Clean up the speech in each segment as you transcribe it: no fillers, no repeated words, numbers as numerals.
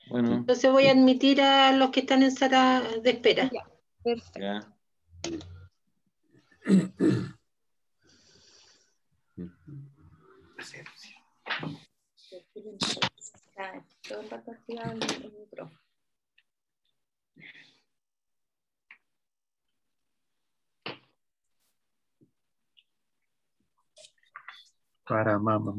Bueno, Entonces voy a admitir a los que están en sala de espera. Ya, perfecto. ya. Está todo el rato activado el micrófono. Para mamá.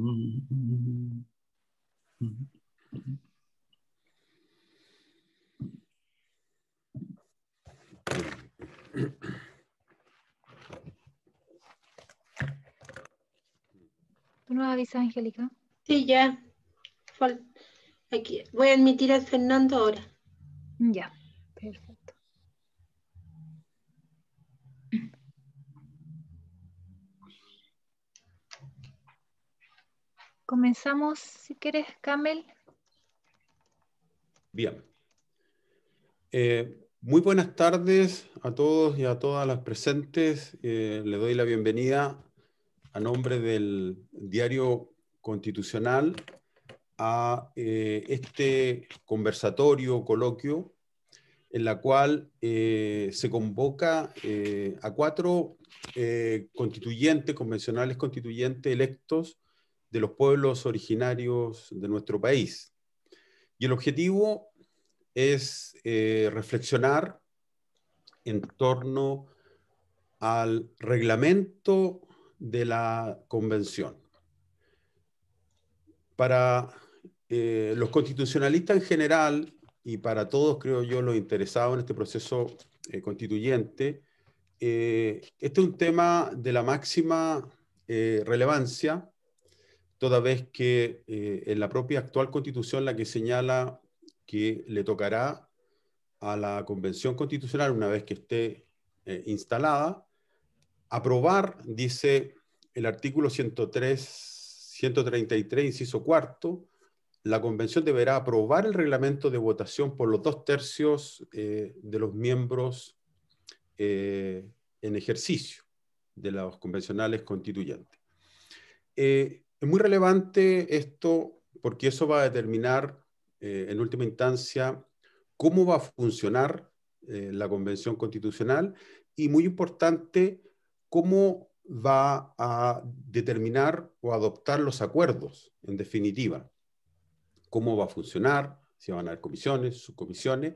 ¿Tú nos avisas, Angélica? Sí, ya. Aquí. Voy a admitir al Fernando ahora. Ya, perfecto. Comenzamos, si quieres, Camel. Bien. Muy buenas tardes a todos y a todas las presentes. Le doy la bienvenida a nombre del Diario Constitucional a este conversatorio, coloquio, en la cual se convoca a 4 convencionales constituyentes electos de los pueblos originarios de nuestro país. Y el objetivo es reflexionar en torno al reglamento de la convención. Para los constitucionalistas en general, y para todos, creo yo, los interesados en este proceso constituyente, este es un tema de la máxima relevancia, toda vez que en la propia actual Constitución la que señala que le tocará a la Convención Constitucional, una vez que esté instalada, aprobar, dice el artículo 133, inciso cuarto, la Convención deberá aprobar el reglamento de votación por los 2/3 de los miembros en ejercicio de los convencionales constituyentes. Es muy relevante esto porque eso va a determinar en última instancia cómo va a funcionar la Convención Constitucional y, muy importante, cómo va a determinar o adoptar los acuerdos, en definitiva. Cómo va a funcionar, si van a haber comisiones, subcomisiones,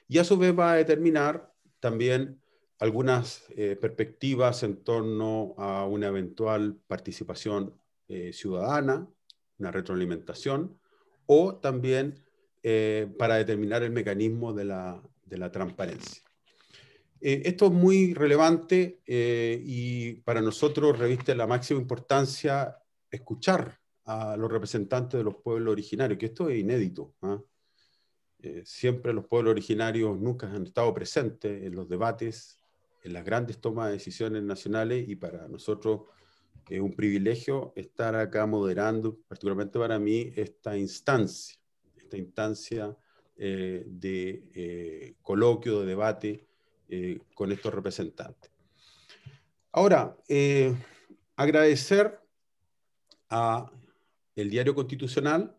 y a su vez va a determinar también algunas perspectivas en torno a una eventual participación ciudadana, una retroalimentación, o también para determinar el mecanismo de la transparencia. Esto es muy relevante y para nosotros reviste la máxima importancia escuchar a los representantes de los pueblos originarios, que esto es inédito. Siempre los pueblos originarios nunca han estado presentes en los debates, en las grandes tomas de decisiones nacionales, y para nosotros es un privilegio estar acá moderando, particularmente para mí, esta instancia de coloquio, de debate con estos representantes. Ahora, agradecer a el Diario Constitucional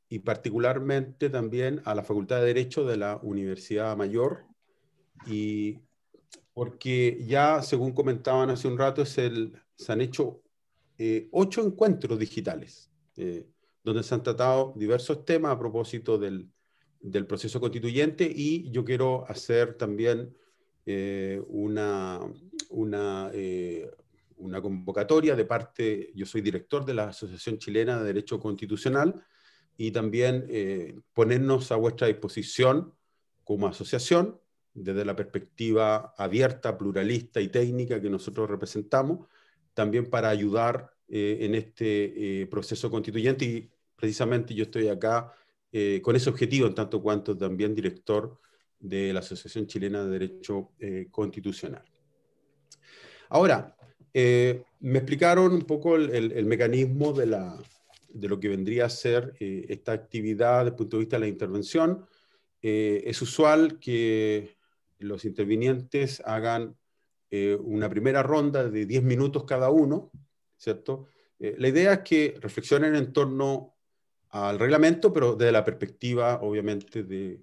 y particularmente también a la Facultad de Derecho de la Universidad Mayor, y porque ya, según comentaban hace un rato, se han hecho 8 encuentros digitales, donde se han tratado diversos temas a propósito del proceso constituyente, y yo quiero hacer también una convocatoria de parte. Yo soy director de la Asociación Chilena de Derecho Constitucional, y también ponernos a vuestra disposición como asociación, desde la perspectiva abierta, pluralista y técnica que nosotros representamos, también para ayudar en este proceso constituyente, y precisamente yo estoy acá con ese objetivo, en tanto cuanto también director de la Asociación Chilena de Derecho Constitucional. Ahora, me explicaron un poco el mecanismo de lo que vendría a ser esta actividad desde el punto de vista de la intervención. Es usual que los intervinientes hagan una primera ronda de 10 minutos cada uno, ¿cierto? La idea es que reflexionen en torno al reglamento, pero desde la perspectiva, obviamente, de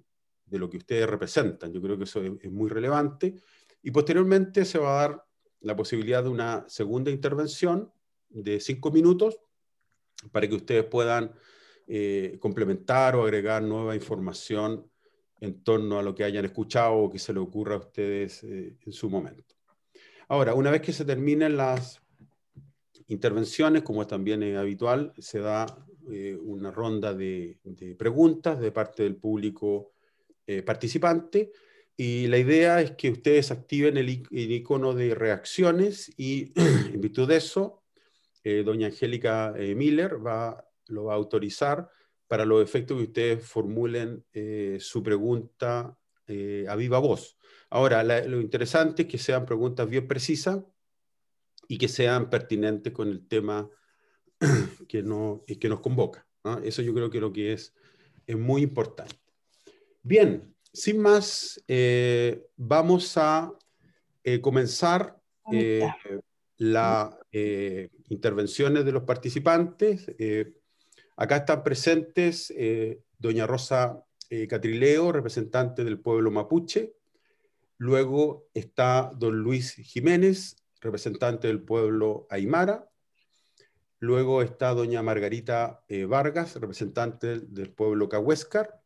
lo que ustedes representan. Yo creo que eso es muy relevante. Y posteriormente se va a dar la posibilidad de una segunda intervención de 5 minutos para que ustedes puedan complementar o agregar nueva información en torno a lo que hayan escuchado o que se les ocurra a ustedes en su momento. Ahora, una vez que se terminen las intervenciones, como también es habitual, se da una ronda de preguntas de parte del público participante, y la idea es que ustedes activen el icono de reacciones y en virtud de eso, doña Angélica Miller lo va a autorizar para los efectos que ustedes formulen su pregunta a viva voz. Ahora, lo interesante es que sean preguntas bien precisas y que sean pertinentes con el tema que nos convoca, ¿no? Eso yo creo que lo que es muy importante. Bien, sin más, vamos a comenzar las intervenciones de los participantes. Acá están presentes doña Rosa Catrileo, representante del pueblo mapuche. Luego está don Luis Jiménez, representante del pueblo aymara. Luego está doña Margarita Vargas, representante del pueblo cahuéscar.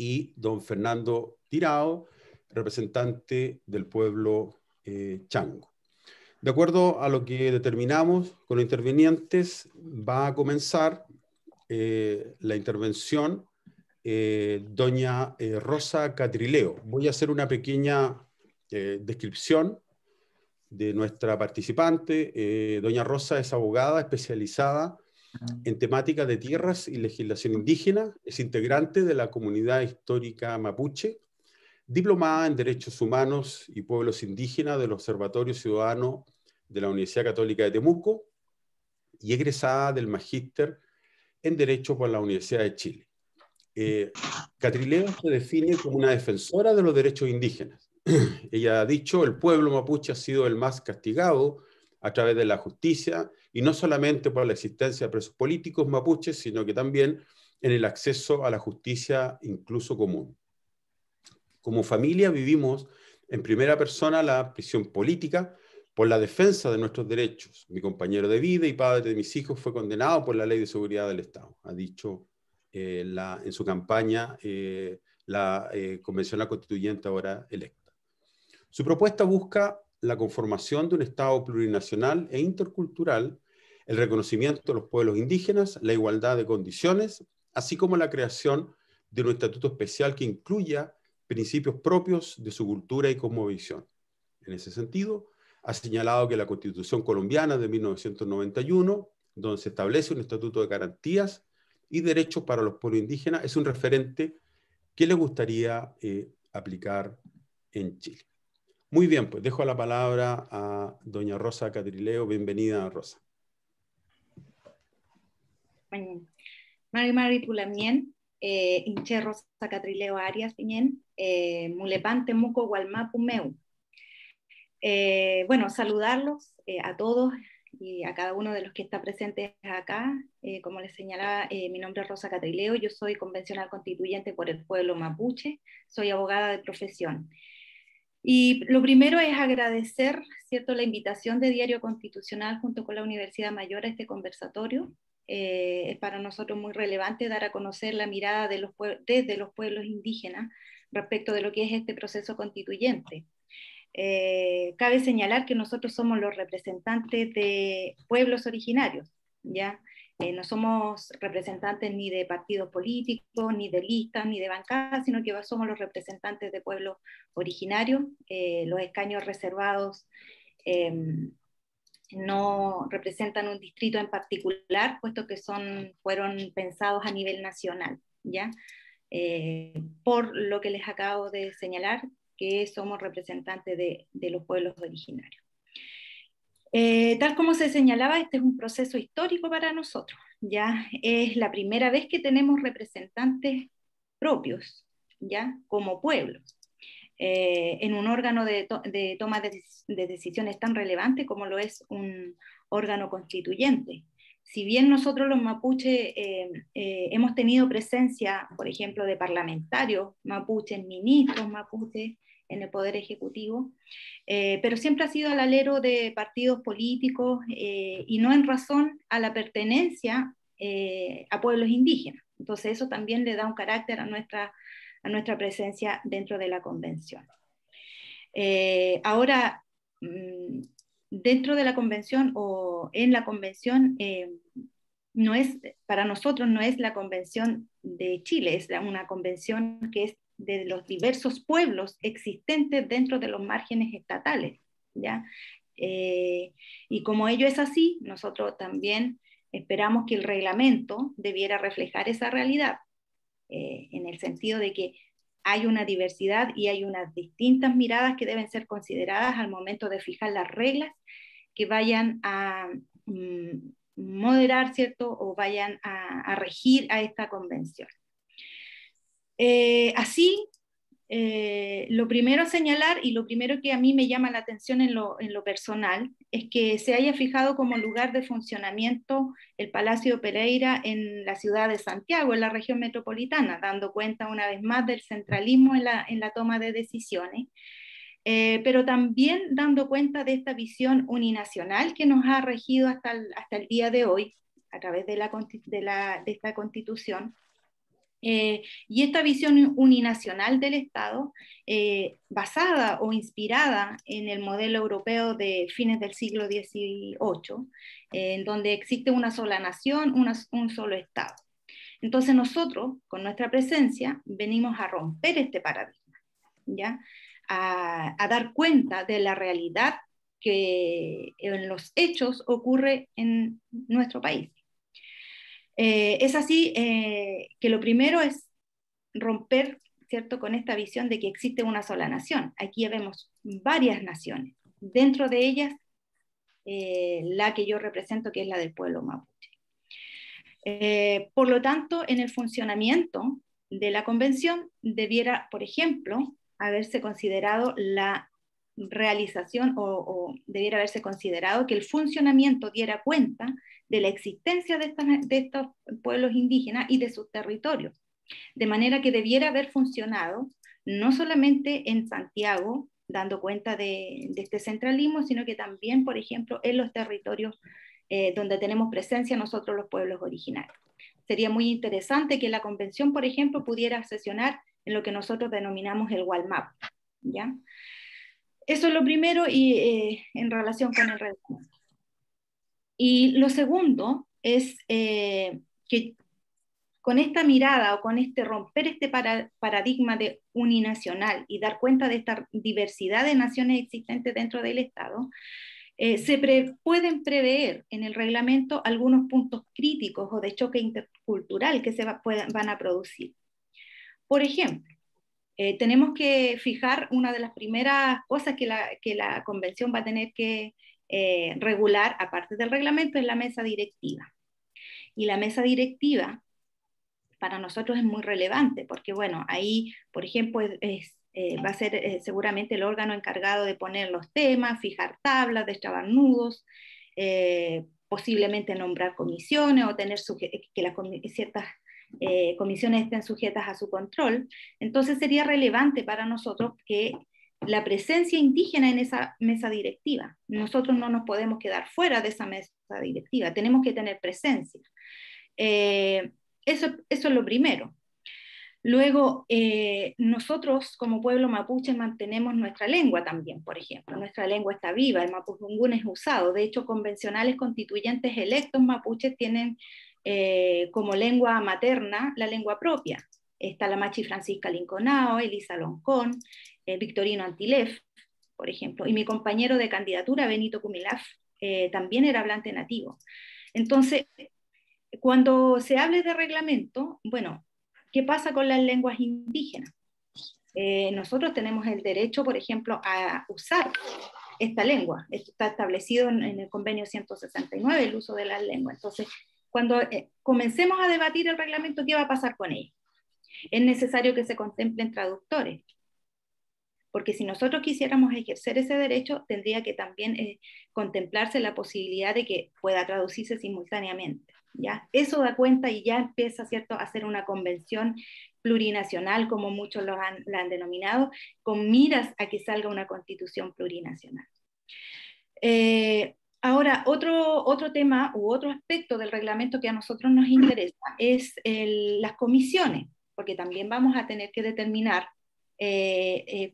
Y don Fernando Tirao, representante del pueblo chango. De acuerdo a lo que determinamos con los intervinientes, va a comenzar la intervención doña Rosa Catrileo. Voy a hacer una pequeña descripción de nuestra participante. Doña Rosa es abogada especializada en temática de tierras y legislación indígena, es integrante de la comunidad histórica mapuche, diplomada en Derechos Humanos y Pueblos Indígenas del Observatorio Ciudadano de la Universidad Católica de Temuco y egresada del Magíster en Derecho por la Universidad de Chile. Catrileo se define como una defensora de los derechos indígenas. Ella ha dicho, el pueblo mapuche ha sido el más castigado a través de la justicia, y no solamente por la existencia de presos políticos mapuches, sino que también en el acceso a la justicia incluso común. Como familia vivimos en primera persona la prisión política por la defensa de nuestros derechos. Mi compañero de vida y padre de mis hijos fue condenado por la Ley de Seguridad del Estado, ha dicho en su campaña la convencional constituyente ahora electa. Su propuesta busca la conformación de un Estado plurinacional e intercultural, el reconocimiento de los pueblos indígenas, la igualdad de condiciones, así como la creación de un estatuto especial que incluya principios propios de su cultura y cosmovisión. En ese sentido, ha señalado que la Constitución colombiana de 1991, donde se establece un estatuto de garantías y derechos para los pueblos indígenas, es un referente que le gustaría aplicar en Chile. Muy bien, pues dejo la palabra a doña Rosa Catrileo. Bienvenida, Rosa. Mari Pulamien, Inche Rosa Catrileo Arias Piñén, Mulepan Temuco Gualmapu Meu. Bueno, saludarlos a todos y a cada uno de los que está presentes acá. Como les señalaba, mi nombre es Rosa Catrileo, yo soy convencional constituyente por el pueblo mapuche, soy abogada de profesión. Y lo primero es agradecer, ¿cierto?, la invitación de Diario Constitucional junto con la Universidad Mayor a este conversatorio. Es para nosotros muy relevante dar a conocer la mirada desde los pueblos indígenas respecto de lo que es este proceso constituyente. Cabe señalar que nosotros somos los representantes de pueblos originarios, ¿ya? No somos representantes ni de partidos políticos, ni de listas, ni de bancadas, sino que somos los representantes de pueblos originarios. Los escaños reservados no representan un distrito en particular, puesto que fueron pensados a nivel nacional, ¿ya? Por lo que les acabo de señalar, que somos representantes de los pueblos originarios. Tal como se señalaba, este es un proceso histórico para nosotros. Ya es la primera vez que tenemos representantes propios, ya como pueblos, en un órgano de toma de decisiones tan relevante como lo es un órgano constituyente. si bien nosotros los mapuches hemos tenido presencia, por ejemplo, de parlamentarios mapuches, ministros mapuches en el Poder Ejecutivo, pero siempre ha sido al alero de partidos políticos y no en razón a la pertenencia a pueblos indígenas. Entonces eso también le da un carácter a nuestra presencia dentro de la convención. Ahora, dentro de la convención o en la convención, no es, para nosotros no es la convención de Chile, es una convención que es de los diversos pueblos existentes dentro de los márgenes estatales, ¿ya? Y como ello es así, nosotros también esperamos que el reglamento debiera reflejar esa realidad, en el sentido de que hay una diversidad y hay unas distintas miradas que deben ser consideradas al momento de fijar las reglas que vayan a moderar, ¿cierto? O vayan a regir a esta convención. Así, lo primero a señalar y lo primero que a mí me llama la atención en lo personal es que se haya fijado como lugar de funcionamiento el Palacio Pereira en la ciudad de Santiago, en la región metropolitana, dando cuenta una vez más del centralismo en la toma de decisiones, pero también dando cuenta de esta visión uninacional que nos ha regido hasta el día de hoy a través de esta Constitución. Y esta visión uninacional del Estado, basada o inspirada en el modelo europeo de fines del siglo XVIII, en donde existe una sola nación, un solo Estado. Entonces nosotros, con nuestra presencia, venimos a romper este paradigma, ¿ya? A dar cuenta de la realidad que en los hechos ocurre en nuestro país. Es así que lo primero es romper, ¿cierto?, con esta visión de que existe una sola nación. Aquí vemos varias naciones, dentro de ellas la que yo represento, que es la del pueblo mapuche. Por lo tanto, en el funcionamiento de la convención debiera, por ejemplo, haberse considerado la realización o debiera haberse considerado que el funcionamiento diera cuenta de la existencia de estos pueblos indígenas y de sus territorios, de manera que debiera haber funcionado no solamente en Santiago, dando cuenta de este centralismo, sino que también, por ejemplo, en los territorios donde tenemos presencia nosotros los pueblos originarios. Sería muy interesante que la convención, por ejemplo, pudiera sesionar en lo que nosotros denominamos el Walmap, ¿ya? Eso es lo primero y en relación con el reglamento. Y lo segundo es que con esta mirada o con romper este paradigma de uninacional y dar cuenta de esta diversidad de naciones existentes dentro del Estado, pueden prever en el reglamento algunos puntos críticos o de choque intercultural que van a producir. Por ejemplo, tenemos que fijar una de las primeras cosas que la convención va a tener que regular, aparte del reglamento, es la mesa directiva. Y la mesa directiva para nosotros es muy relevante, porque bueno, ahí, por ejemplo, va a ser seguramente el órgano encargado de poner los temas, fijar tablas, destrabar nudos, posiblemente nombrar comisiones o tener que ciertas comisiones estén sujetas a su control. Entonces sería relevante para nosotros que la presencia indígena en esa mesa directiva. Nosotros no nos podemos quedar fuera de esa mesa directiva, tenemos que tener presencia. Eso es lo primero. Luego, nosotros como pueblo mapuche mantenemos nuestra lengua también, por ejemplo. Nuestra lengua está viva, el mapudungún es usado. De hecho, convencionales constituyentes electos mapuches tienen como lengua materna la lengua propia. Está la Machi Francisca Linconao, Elisa Loncón, Victorino Antilef, por ejemplo. Y mi compañero de candidatura, Benito Cumilaf, también era hablante nativo. Entonces, cuando se hable de reglamento, bueno, ¿qué pasa con las lenguas indígenas? Nosotros tenemos el derecho, por ejemplo, a usar esta lengua. Esto está establecido en el convenio 169, el uso de las lenguas. Entonces, cuando comencemos a debatir el reglamento, ¿qué va a pasar con ella? Es necesario que se contemplen traductores. porque si nosotros quisiéramos ejercer ese derecho, tendría que también contemplarse la posibilidad de que pueda traducirse simultáneamente, ¿ya? Eso da cuenta y ya empieza, ¿cierto?, a ser una convención plurinacional, como muchos la han denominado, con miras a que salga una constitución plurinacional. Ahora, otro tema u otro aspecto del reglamento que a nosotros nos interesa es las comisiones, porque también vamos a tener que determinar qué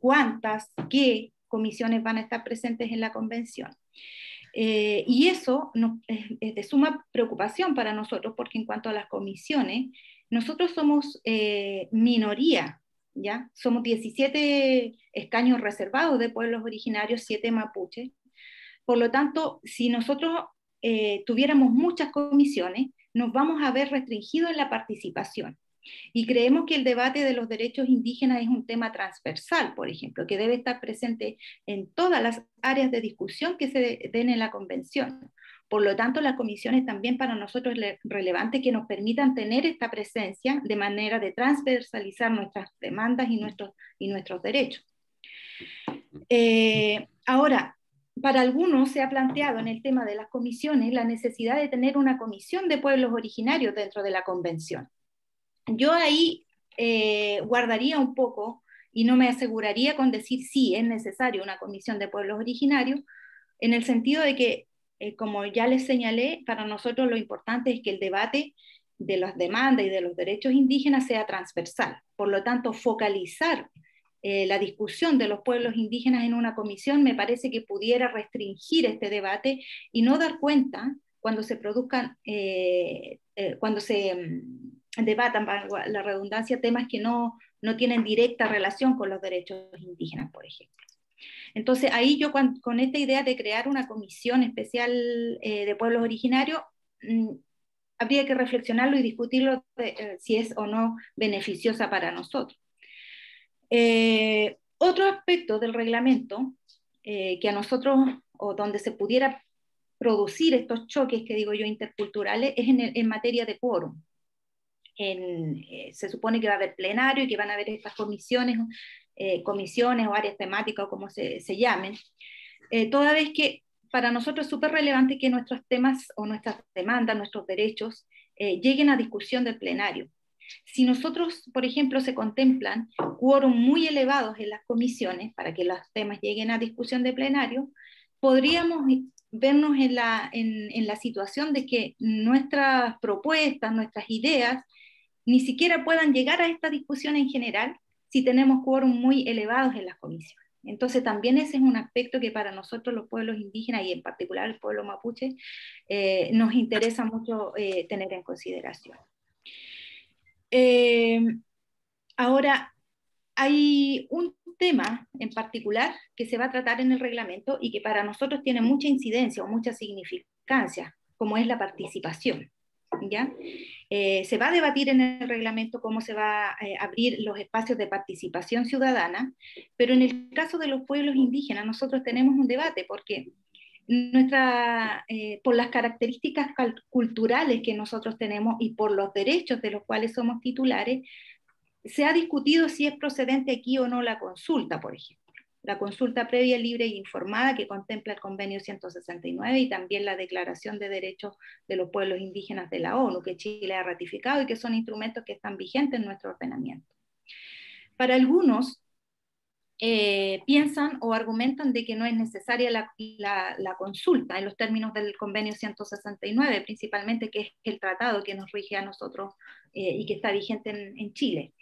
comisiones van a estar presentes en la convención. Y eso es de suma preocupación para nosotros, porque en cuanto a las comisiones, nosotros somos minoría, ¿ya? Somos 17 escaños reservados de pueblos originarios, 7 mapuches. Por lo tanto, si nosotros tuviéramos muchas comisiones, nos vamos a ver restringidos en la participación. Y creemos que el debate de los derechos indígenas es un tema transversal, por ejemplo, que debe estar presente en todas las áreas de discusión que se den en la convención. Por lo tanto, las comisiones también para nosotros es relevante que nos permitan tener esta presencia de manera de transversalizar nuestras demandas y nuestros derechos. Ahora, para algunos se ha planteado en el tema de las comisiones la necesidad de tener una comisión de pueblos originarios dentro de la convención. Yo ahí guardaría un poco y no me aseguraría con decir sí, es necesario una comisión de pueblos originarios, en el sentido de que, como ya les señalé, para nosotros lo importante es que el debate de las demandas y de los derechos indígenas sea transversal. Por lo tanto, focalizar la discusión de los pueblos indígenas en una comisión me parece que pudiera restringir este debate y no dar cuenta cuando se produzcan, cuando se debatan, para la redundancia, temas que no tienen directa relación con los derechos indígenas, por ejemplo. Entonces ahí yo con esta idea de crear una comisión especial de pueblos originarios, habría que reflexionarlo y discutirlo si es o no beneficiosa para nosotros. Otro aspecto del reglamento que a nosotros, o donde se pudiera producir estos choques que digo yo interculturales, es en materia de quórum. Se supone que va a haber plenario y que van a haber estas comisiones o áreas temáticas o como se llamen, toda vez que para nosotros es súper relevante que nuestros temas o nuestras demandas, nuestros derechos lleguen a discusión del plenario. Si nosotros, por ejemplo, se contemplan quórum muy elevados en las comisiones para que los temas lleguen a discusión de plenario, podríamos vernos en la situación de que nuestras propuestas, nuestras ideas, ni siquiera puedan llegar a esta discusión en general si tenemos quórum muy elevados en las comisiones. Entonces también ese es un aspecto que para nosotros los pueblos indígenas y en particular el pueblo mapuche nos interesa mucho tener en consideración. Ahora, hay un tema en particular que se va a tratar en el reglamento y que para nosotros tiene mucha incidencia o mucha significancia, como es la participación, ¿ya? Se va a debatir en el reglamento cómo se va a abrir los espacios de participación ciudadana, pero en el caso de los pueblos indígenas nosotros tenemos un debate porque por las características culturales que nosotros tenemos y por los derechos de los cuales somos titulares, se ha discutido si es procedente aquí o no la consulta, por ejemplo. La consulta previa, libre e informada que contempla el convenio 169 y también la Declaración de Derechos de los Pueblos Indígenas de la ONU, que Chile ha ratificado y que son instrumentos que están vigentes en nuestro ordenamiento. Para algunos, piensan o argumentan de que no es necesaria la consulta en los términos del convenio 169, principalmente, que es el tratado que nos rige a nosotros y que está vigente en Chile.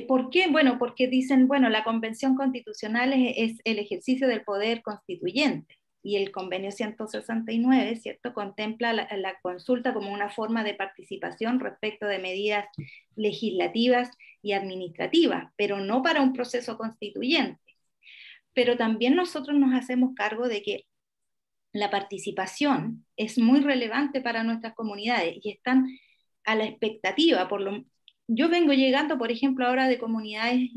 ¿Por qué? Bueno, porque dicen, bueno, la convención constitucional es el ejercicio del poder constituyente y el convenio 169, ¿cierto?, contempla la consulta como una forma de participación respecto de medidas legislativas y administrativas, pero no para un proceso constituyente. Pero también nosotros nos hacemos cargo de que la participación es muy relevante para nuestras comunidades y están a la expectativa. Yo vengo llegando, por ejemplo, ahora de comunidades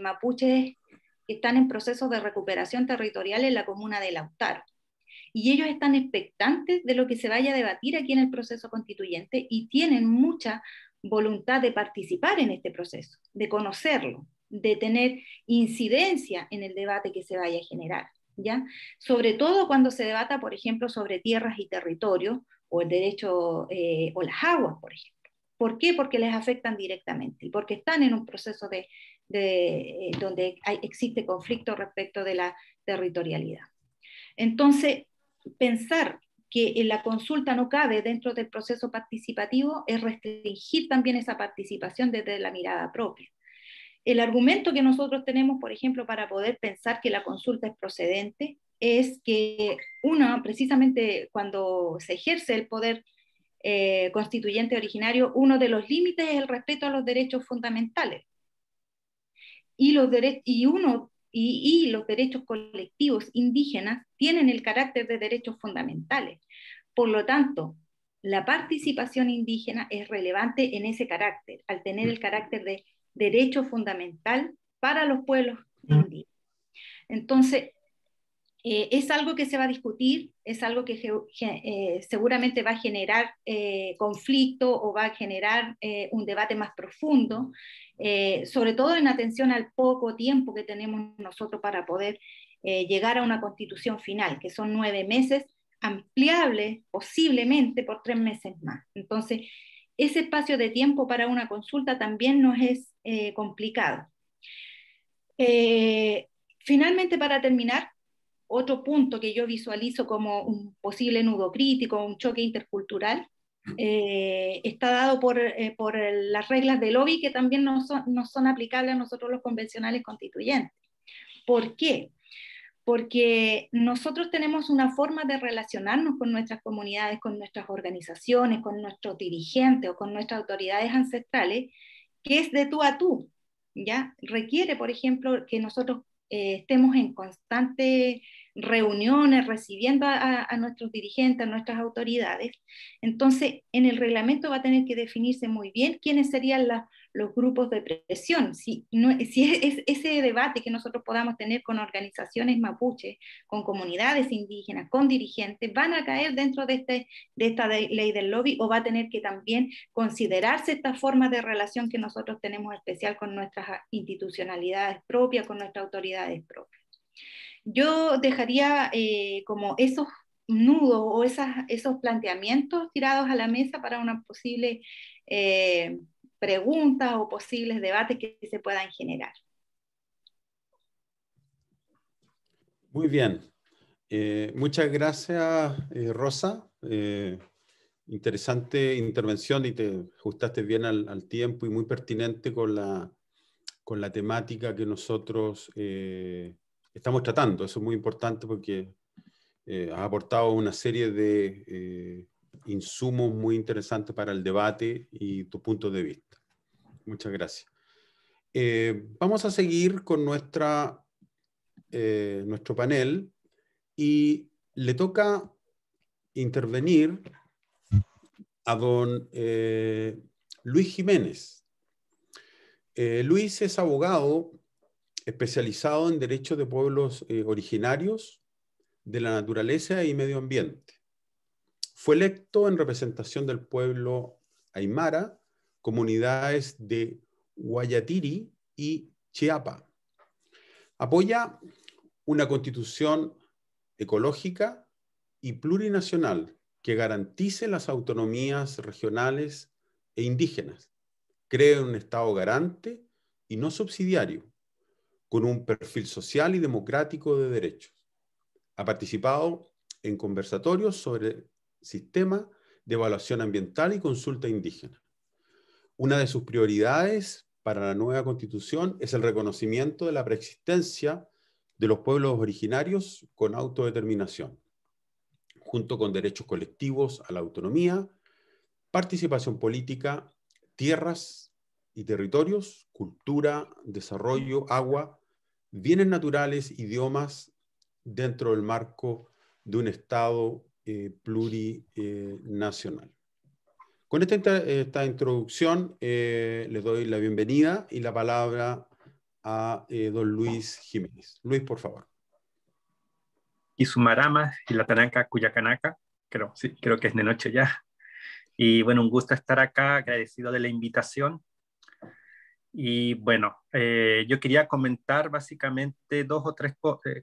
mapuches que están en procesos de recuperación territorial en la comuna de Lautaro. Y ellos están expectantes de lo que se vaya a debatir aquí en el proceso constituyente y tienen mucha voluntad de participar en este proceso, de conocerlo. de tener incidencia en el debate que se vaya a generar, ¿ya? Sobre todo cuando se debata, por ejemplo, sobre tierras y territorios, o el derecho, o las aguas, por ejemplo. ¿Por qué? Porque les afectan directamente y porque están en un proceso donde existe conflicto respecto de la territorialidad. Entonces, pensar que la consulta no cabe dentro del proceso participativo es restringir también esa participación desde la mirada propia. El argumento que nosotros tenemos, por ejemplo, para poder pensar que la consulta es procedente, es que precisamente cuando se ejerce el poder constituyente originario, uno de los límites es el respeto a los derechos fundamentales. Y los derechos colectivos indígenas tienen el carácter de derechos fundamentales. Por lo tanto, la participación indígena es relevante en ese carácter, al tener el carácter de derecho fundamental para los pueblos indígenas. Entonces, es algo que se va a discutir, es algo que seguramente va a generar conflicto o va a generar un debate más profundo, sobre todo en atención al poco tiempo que tenemos nosotros para poder llegar a una constitución final, que son 9 meses, ampliables posiblemente por 3 meses más. Entonces, ese espacio de tiempo para una consulta también nos es complicado. Finalmente, para terminar, otro punto que yo visualizo como un posible nudo crítico, un choque intercultural, está dado por las reglas de lobby que también no son aplicables a nosotros los convencionales constituyentes. ¿Por qué? Porque nosotros tenemos una forma de relacionarnos con nuestras comunidades, con nuestras organizaciones, con nuestros dirigentes o con nuestras autoridades ancestrales, que es de tú a tú, ¿ya? Requiere, por ejemplo, que nosotros estemos en constantes reuniones, recibiendo a nuestros dirigentes, a nuestras autoridades. Entonces, en el reglamento va a tener que definirse muy bien quiénes serían los grupos de presión. Si es ese debate que nosotros podamos tener con organizaciones mapuches, con comunidades indígenas, con dirigentes, van a caer dentro de esta ley del lobby, o va a tener que también considerarse esta forma de relación que nosotros tenemos especial con nuestras institucionalidades propias, con nuestras autoridades propias. Yo dejaría como esos nudos o esos planteamientos tirados a la mesa para una posible preguntas o posibles debates que se puedan generar. Muy bien. Muchas gracias, Rosa. Interesante intervención y te ajustaste bien al tiempo y muy pertinente con la temática que nosotros estamos tratando. Eso es muy importante porque has aportado una serie de insumos muy interesantes para el debate y tu punto de vista. Muchas gracias. Vamos a seguir con nuestro panel y le toca intervenir a don Luis Jiménez. Luis es abogado especializado en derechos de pueblos originarios, de la naturaleza y medio ambiente. Fue electo en representación del pueblo aymara, comunidades de Guayatiri y Chiapa. Apoya una constitución ecológica y plurinacional que garantice las autonomías regionales e indígenas. Cree un Estado garante y no subsidiario, con un perfil social y democrático de derechos. Ha participado en conversatorios sobre sistema de evaluación ambiental y consulta indígena. Una de sus prioridades para la nueva constitución es el reconocimiento de la preexistencia de los pueblos originarios con autodeterminación, junto con derechos colectivos a la autonomía, participación política, tierras y territorios, cultura, desarrollo, agua, bienes naturales, idiomas, dentro del marco de un Estado plurinacional. Con esta introducción les doy la bienvenida y la palabra a don Luis Jiménez. Luis, por favor. Isumarama y la Tanaka Cuyacanaca, creo que es de noche ya. Y bueno, un gusto estar acá, agradecido de la invitación. Y bueno, yo quería comentar básicamente dos o tres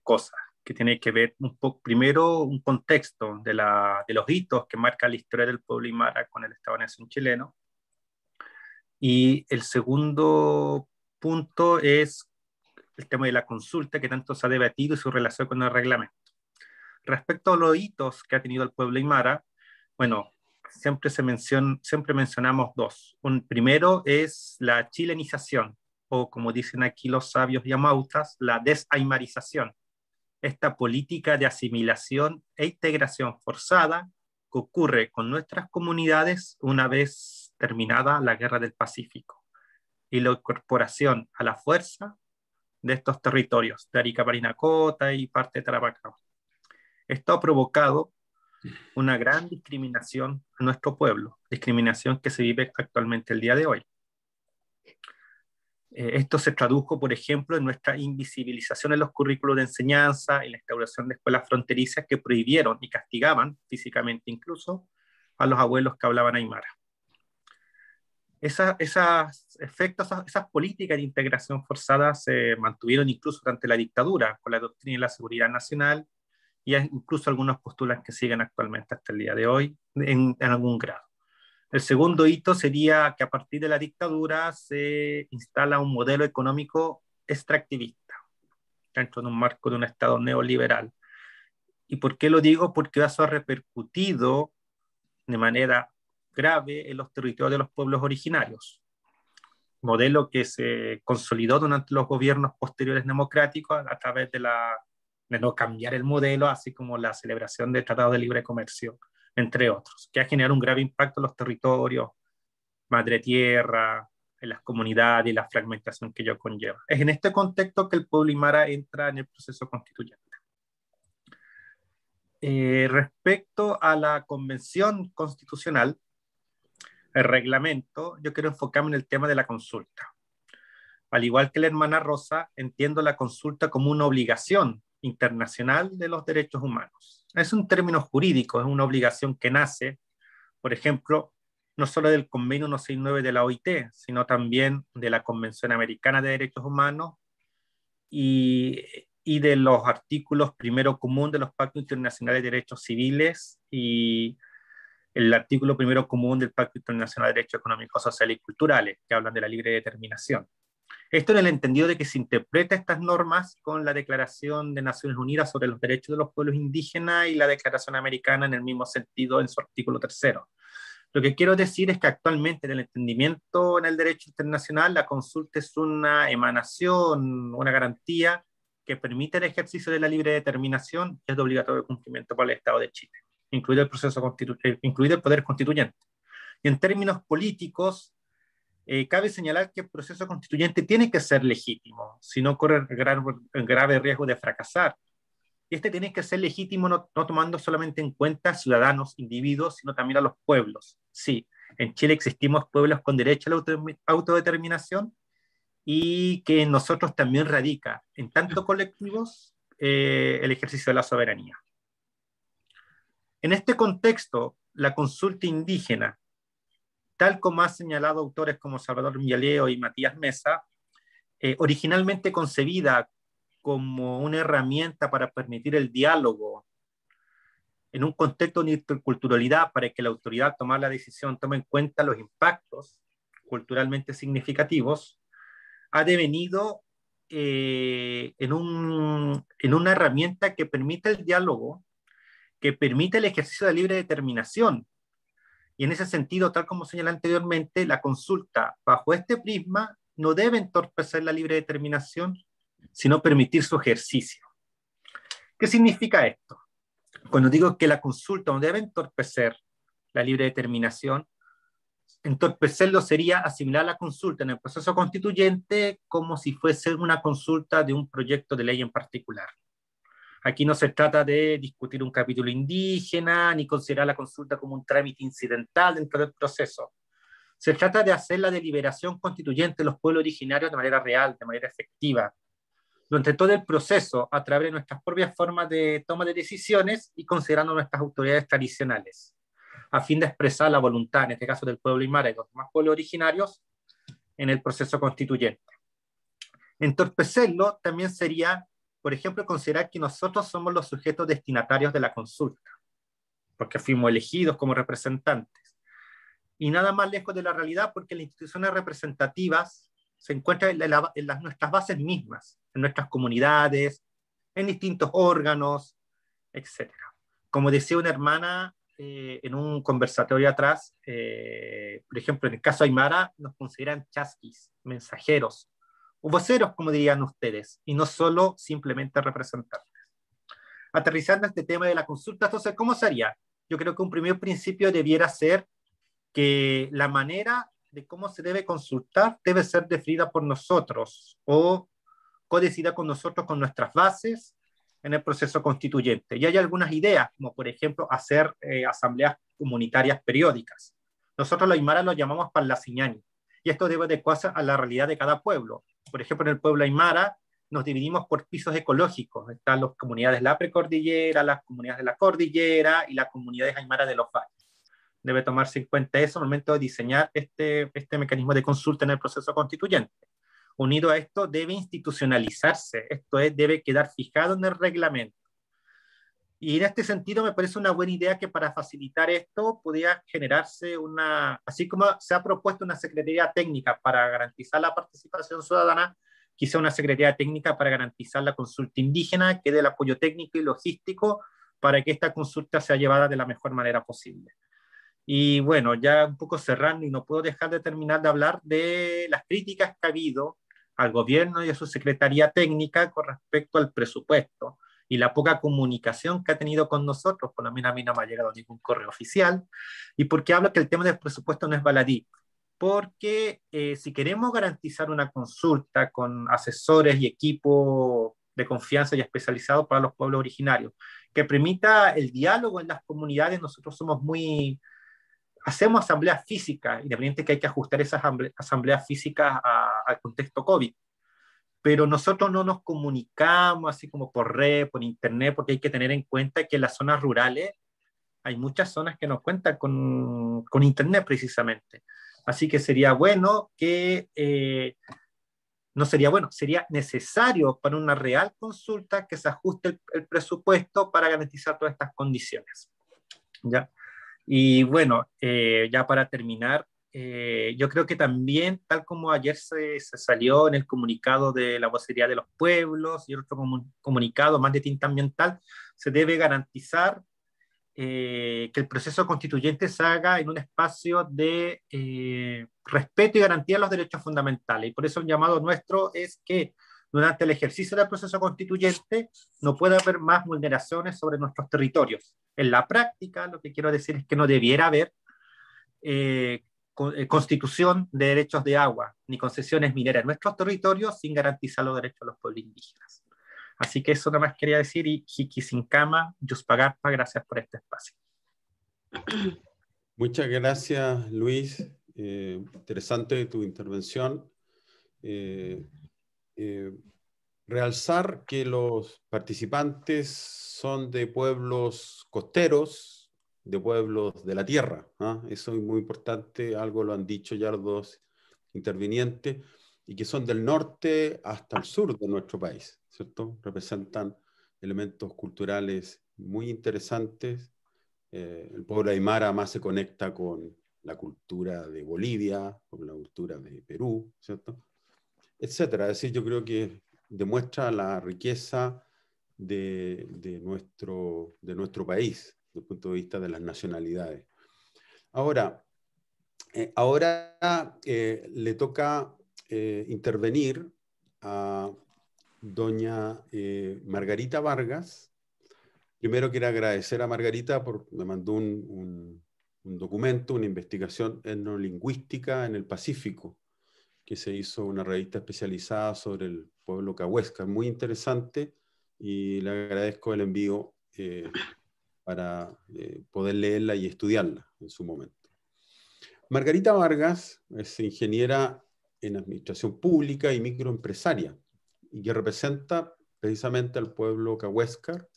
cosas que tienen que ver un poco, primero, un contexto de los hitos que marca la historia del pueblo aymara con el Estado-nación chileno. Y el segundo punto es el tema de la consulta que tanto se ha debatido y su relación con el reglamento. Respecto a los hitos que ha tenido el pueblo aymara, bueno, siempre mencionamos dos. Un primero es la chilenización, o como dicen aquí los sabios yamautas, la desaymarización. Esta política de asimilación e integración forzada que ocurre con nuestras comunidades una vez terminada la Guerra del Pacífico y la incorporación a la fuerza de estos territorios, de Arica, Parinacota y parte de Tarapacá. Esto ha provocado una gran discriminación a nuestro pueblo, discriminación que se vive actualmente el día de hoy. Esto se tradujo, por ejemplo, en nuestra invisibilización en los currículos de enseñanza, en la instauración de escuelas fronterizas que prohibieron y castigaban físicamente incluso a los abuelos que hablaban aymara. Esas políticas de integración forzada se mantuvieron incluso durante la dictadura, con la doctrina de la seguridad nacional, y hay incluso algunos postulan que siguen actualmente hasta el día de hoy en algún grado. El segundo hito sería que a partir de la dictadura se instala un modelo económico extractivista dentro de un marco de un Estado neoliberal. ¿Y por qué lo digo? Porque eso ha repercutido de manera grave en los territorios de los pueblos originarios. Modelo que se consolidó durante los gobiernos posteriores democráticos a través de no cambiar el modelo, así como la celebración del Tratado de Libre Comercio, entre otros, que ha generado un grave impacto en los territorios, madre tierra, en las comunidades y la fragmentación que ello conlleva. Es en este contexto que el pueblo aymara entra en el proceso constituyente. Respecto a la convención constitucional, el reglamento, yo quiero enfocarme en el tema de la consulta. Al igual que la hermana Rosa, entiendo la consulta como una obligación internacional de los derechos humanos. Es un término jurídico, es una obligación que nace, por ejemplo, no solo del Convenio 169 de la OIT, sino también de la Convención Americana de Derechos Humanos y de los artículos primero común de los Pactos Internacionales de Derechos Civiles y el artículo primero común del Pacto Internacional de Derechos Económicos, Sociales y Culturales, que hablan de la libre determinación. Esto en el entendido de que se interpreta estas normas con la Declaración de Naciones Unidas sobre los Derechos de los Pueblos Indígenas y la Declaración Americana en el mismo sentido en su artículo 3. Lo que quiero decir es que actualmente en el entendimiento en el derecho internacional la consulta es una emanación, una garantía que permite el ejercicio de la libre determinación y es de obligatorio cumplimiento por el Estado de Chile, incluido el Poder Constituyente. Y en términos políticos, cabe señalar que el proceso constituyente tiene que ser legítimo, si no corre grave riesgo de fracasar. Y este tiene que ser legítimo no tomando solamente en cuenta ciudadanos, individuos, sino también a los pueblos. Sí, en Chile existimos pueblos con derecho a la autodeterminación y que en nosotros también radica, en tanto colectivos, el ejercicio de la soberanía. En este contexto, la consulta indígena, tal como han señalado autores como Salvador Villaleo y Matías Mesa, originalmente concebida como una herramienta para permitir el diálogo en un contexto de interculturalidad para que la autoridad tomar la decisión tome en cuenta los impactos culturalmente significativos, ha devenido en una herramienta que permite el diálogo, que permite el ejercicio de libre determinación. Y en ese sentido, tal como señalé anteriormente, la consulta bajo este prisma no debe entorpecer la libre determinación, sino permitir su ejercicio. ¿Qué significa esto? Cuando digo que la consulta no debe entorpecer la libre determinación, entorpecerlo sería asimilar la consulta en el proceso constituyente como si fuese una consulta de un proyecto de ley en particular. Aquí no se trata de discutir un capítulo indígena, ni considerar la consulta como un trámite incidental dentro del proceso. Se trata de hacer la deliberación constituyente de los pueblos originarios de manera real, de manera efectiva, durante todo el proceso, a través de nuestras propias formas de toma de decisiones y considerando nuestras autoridades tradicionales, a fin de expresar la voluntad, en este caso del pueblo aymara y los demás pueblos originarios, en el proceso constituyente. Entorpecerlo también sería, por ejemplo, considerar que nosotros somos los sujetos destinatarios de la consulta, porque fuimos elegidos como representantes. Y nada más lejos de la realidad, porque las instituciones representativas se encuentran en nuestras bases mismas, en nuestras comunidades, en distintos órganos, etc. Como decía una hermana en un conversatorio atrás, por ejemplo, en el caso Aymara, nos consideran chasquis, mensajeros, o voceros, como dirían ustedes, y no solo simplemente representantes. Aterrizando este tema de la consulta, entonces, ¿cómo sería? Yo creo que un primer principio debiera ser que la manera de cómo se debe consultar debe ser definida por nosotros o codecidida con nosotros con nuestras bases en el proceso constituyente. Y hay algunas ideas, como por ejemplo hacer asambleas comunitarias periódicas. Nosotros los Aymara lo llamamos parlaciñani, y esto debe adecuarse a la realidad de cada pueblo. Por ejemplo, en el pueblo Aymara nos dividimos por pisos ecológicos. Están las comunidades de la precordillera, las comunidades de la cordillera y las comunidades Aymara de los valles. Debe tomarse en cuenta eso al momento de diseñar este mecanismo de consulta en el proceso constituyente. Unido a esto, debe institucionalizarse, esto es, debe quedar fijado en el reglamento. Y en este sentido me parece una buena idea que para facilitar esto pudiera generarse así como se ha propuesto una secretaría técnica para garantizar la participación ciudadana, quizá una secretaría técnica para garantizar la consulta indígena, que dé el apoyo técnico y logístico para que esta consulta sea llevada de la mejor manera posible. Y bueno, ya un poco cerrando, y no puedo dejar de terminar de hablar de las críticas que ha habido al gobierno y a su secretaría técnica con respecto al presupuesto y la poca comunicación que ha tenido con nosotros. Por lo menos a mí no me ha llegado ningún correo oficial. ¿Y por qué hablo que el tema del presupuesto no es baladí? Porque si queremos garantizar una consulta con asesores y equipo de confianza y especializados para los pueblos originarios, que permita el diálogo en las comunidades, nosotros hacemos asambleas físicas, independiente que hay que ajustar esas asambleas físicas al contexto COVID, pero nosotros no nos comunicamos así como por red, por internet, porque hay que tener en cuenta que en las zonas rurales hay muchas zonas que no cuentan con internet precisamente. Así que sería bueno no sería bueno, sería necesario para una real consulta que se ajuste el presupuesto para garantizar todas estas condiciones. ¿Ya? Y bueno, ya para terminar, yo creo que también, tal como ayer se salió en el comunicado de la vocería de los pueblos y otro comunicado más de tinta ambiental, se debe garantizar que el proceso constituyente se haga en un espacio de respeto y garantía de los derechos fundamentales. Y por eso el llamado nuestro es que durante el ejercicio del proceso constituyente no puede haber más vulneraciones sobre nuestros territorios. En la práctica, lo que quiero decir es que no debiera haber constitución de derechos de agua ni concesiones mineras en nuestros territorios sin garantizar los derechos de los pueblos indígenas. Así que eso nada más quería decir, y Jikisinkama, Yuspagarpa, gracias por este espacio. Muchas gracias, Luis. Interesante tu intervención. Realzar que los participantes son de pueblos costeros, de pueblos de la tierra, ¿eh? Eso es muy importante, algo lo han dicho ya los dos intervinientes, y que son del norte hasta el sur de nuestro país, ¿cierto? Representan elementos culturales muy interesantes. El pueblo aymara más se conecta con la cultura de Bolivia, con la cultura de Perú, ¿cierto? Etcétera. Es decir, yo creo que demuestra la riqueza de nuestro país, desde el punto de vista de las nacionalidades. Ahora le toca intervenir a doña Margarita Vargas. Primero quiero agradecer a Margarita porque me mandó un documento, una investigación etnolingüística en el Pacífico, que se hizo una revista especializada sobre el pueblo cahuéscar, muy interesante, y le agradezco el envío para poder leerla y estudiarla en su momento. Margarita Vargas es ingeniera en administración pública y microempresaria, y que representa precisamente al pueblo cahuéscar.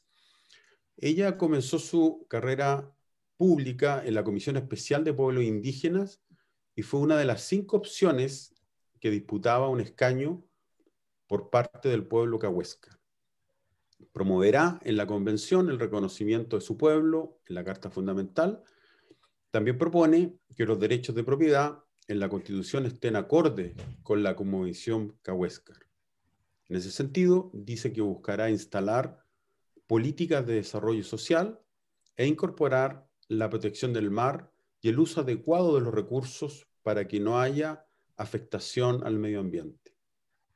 Ella comenzó su carrera pública en la Comisión Especial de Pueblos Indígenas y fue una de las 5 opciones que disputaba un escaño por parte del pueblo cahuéscar. Promoverá en la convención el reconocimiento de su pueblo en la Carta Fundamental. También propone que los derechos de propiedad en la Constitución estén acordes con la cosmovisión cahuéscar. En ese sentido, dice que buscará instalar políticas de desarrollo social e incorporar la protección del mar y el uso adecuado de los recursos para que no haya afectación al medio ambiente.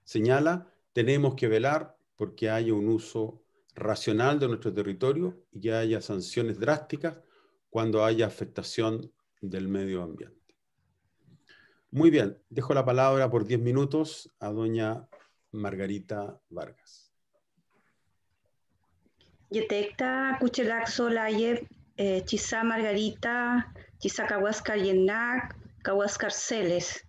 Señala, tenemos que velar porque haya un uso racional de nuestro territorio y que haya sanciones drásticas cuando haya afectación del medio ambiente. Muy bien, dejo la palabra por 10 minutos a doña Margarita Vargas. Yetekta kuchelak solaye chisa Margarita, chisa Cahuáscar Yenac, Cahuáscar Celes.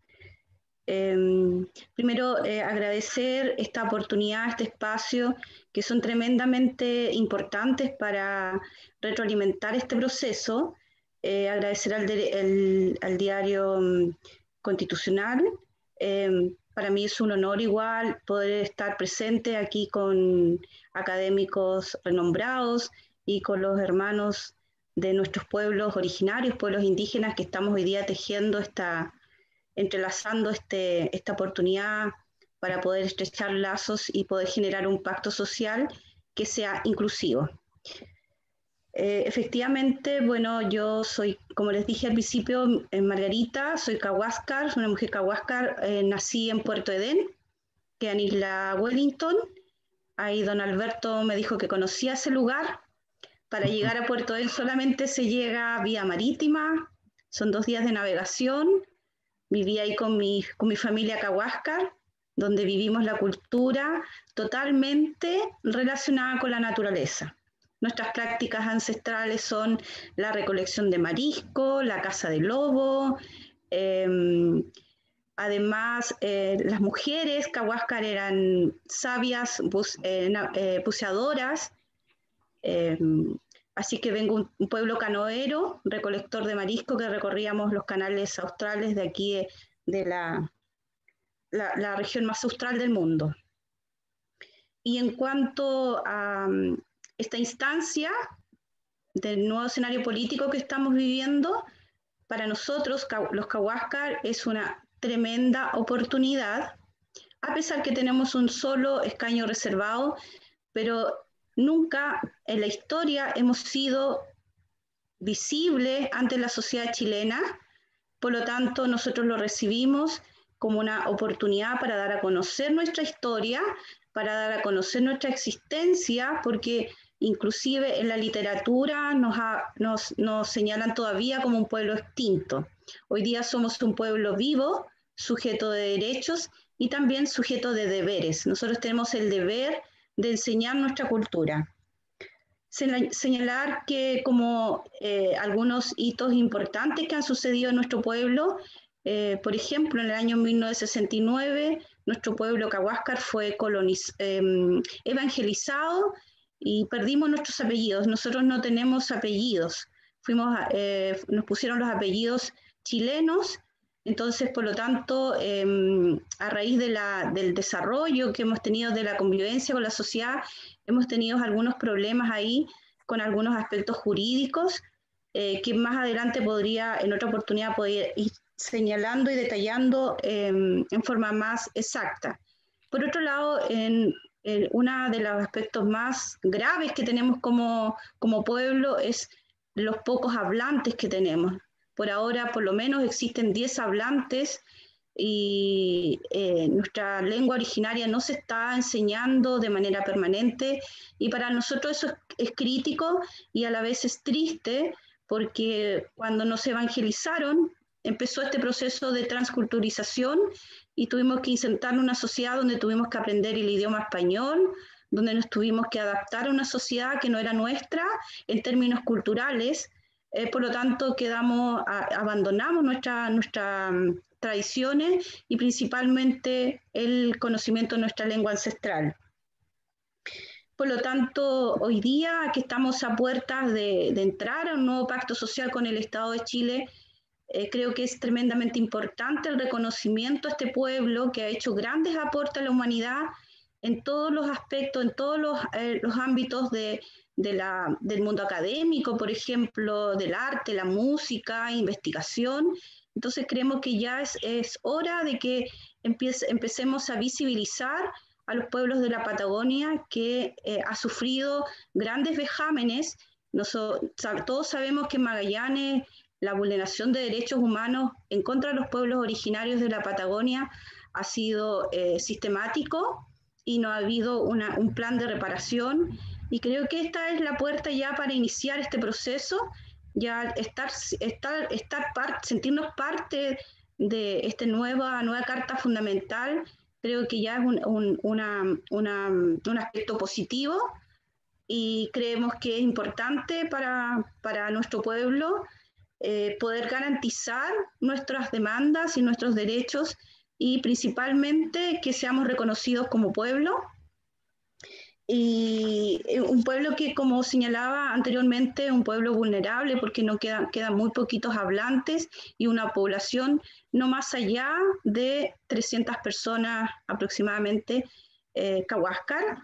Primero, agradecer esta oportunidad, este espacio, que son tremendamente importantes para retroalimentar este proceso. Agradecer al diario Constitucional. Para mí es un honor igual poder estar presente aquí con académicos renombrados y con los hermanos de nuestros pueblos originarios, pueblos indígenas, que estamos hoy día tejiendo entrelazando esta oportunidad para poder estrechar lazos y poder generar un pacto social que sea inclusivo. Efectivamente, bueno, yo soy, como les dije al principio, Margarita, soy cahuáscar, soy una mujer cahuáscar, nací en Puerto Edén, que es en Isla Wellington. Ahí don Alberto me dijo que conocía ese lugar. Para llegar a Puerto Edén solamente se llega vía marítima, son 2 días de navegación. Viví ahí con mi familia cahuáscar, donde vivimos la cultura totalmente relacionada con la naturaleza. Nuestras prácticas ancestrales son la recolección de marisco, la caza de lobo. Además, las mujeres cahuáscar eran sabias, buceadoras. Así que vengo un pueblo canoero, recolector de marisco, que recorríamos los canales australes de aquí, de la región más austral del mundo. Y en cuanto a esta instancia del nuevo escenario político que estamos viviendo, para nosotros, los cahuáscar, es una tremenda oportunidad, a pesar que tenemos un solo escaño reservado, pero nunca en la historia hemos sido visibles ante la sociedad chilena. Por lo tanto, nosotros lo recibimos como una oportunidad para dar a conocer nuestra historia, para dar a conocer nuestra existencia, porque inclusive en la literatura nos señalan todavía como un pueblo extinto. Hoy día somos un pueblo vivo, sujeto de derechos y también sujeto de deberes. Nosotros tenemos el deber de enseñar nuestra cultura. Señalar que como algunos hitos importantes que han sucedido en nuestro pueblo, por ejemplo, en el año 1969, nuestro pueblo cahuáscar fue evangelizado y perdimos nuestros apellidos. Nosotros no tenemos apellidos. Nos pusieron los apellidos chilenos. Entonces, por lo tanto, a raíz del desarrollo que hemos tenido de la convivencia con la sociedad, hemos tenido algunos problemas ahí con algunos aspectos jurídicos que más adelante en otra oportunidad, podría ir señalando y detallando en forma más exacta. Por otro lado, uno de los aspectos más graves que tenemos como pueblo es los pocos hablantes que tenemos. Por ahora, por lo menos, existen 10 hablantes y nuestra lengua originaria no se está enseñando de manera permanente, y para nosotros eso es crítico y a la vez es triste, porque cuando nos evangelizaron empezó este proceso de transculturización y tuvimos que insertar una sociedad donde tuvimos que aprender el idioma español, donde nos tuvimos que adaptar a una sociedad que no era nuestra en términos culturales. Por lo tanto, abandonamos nuestras tradiciones y principalmente el conocimiento de nuestra lengua ancestral. Por lo tanto, hoy día que estamos a puertas de entrar a un nuevo pacto social con el Estado de Chile, Creo que es tremendamente importante el reconocimiento a este pueblo que ha hecho grandes aportes a la humanidad en todos los aspectos, en todos los ámbitos del mundo académico, por ejemplo, del arte, la música, investigación. Entonces creemos que ya es hora de que empecemos a visibilizar a los pueblos de la Patagonia que ha sufrido grandes vejámenes. Todos sabemos que en Magallanes la vulneración de derechos humanos en contra de los pueblos originarios de la Patagonia ha sido sistemático y no ha habido un plan de reparación. Y creo que esta es la puerta ya para iniciar este proceso, ya sentirnos parte de esta nueva Carta Fundamental. Creo que ya es un aspecto positivo y creemos que es importante para nuestro pueblo poder garantizar nuestras demandas y nuestros derechos y principalmente que seamos reconocidos como pueblo. Y un pueblo que, como señalaba anteriormente, un pueblo vulnerable porque quedan muy poquitos hablantes y una población no más allá de 300 personas aproximadamente, Cahuáscar.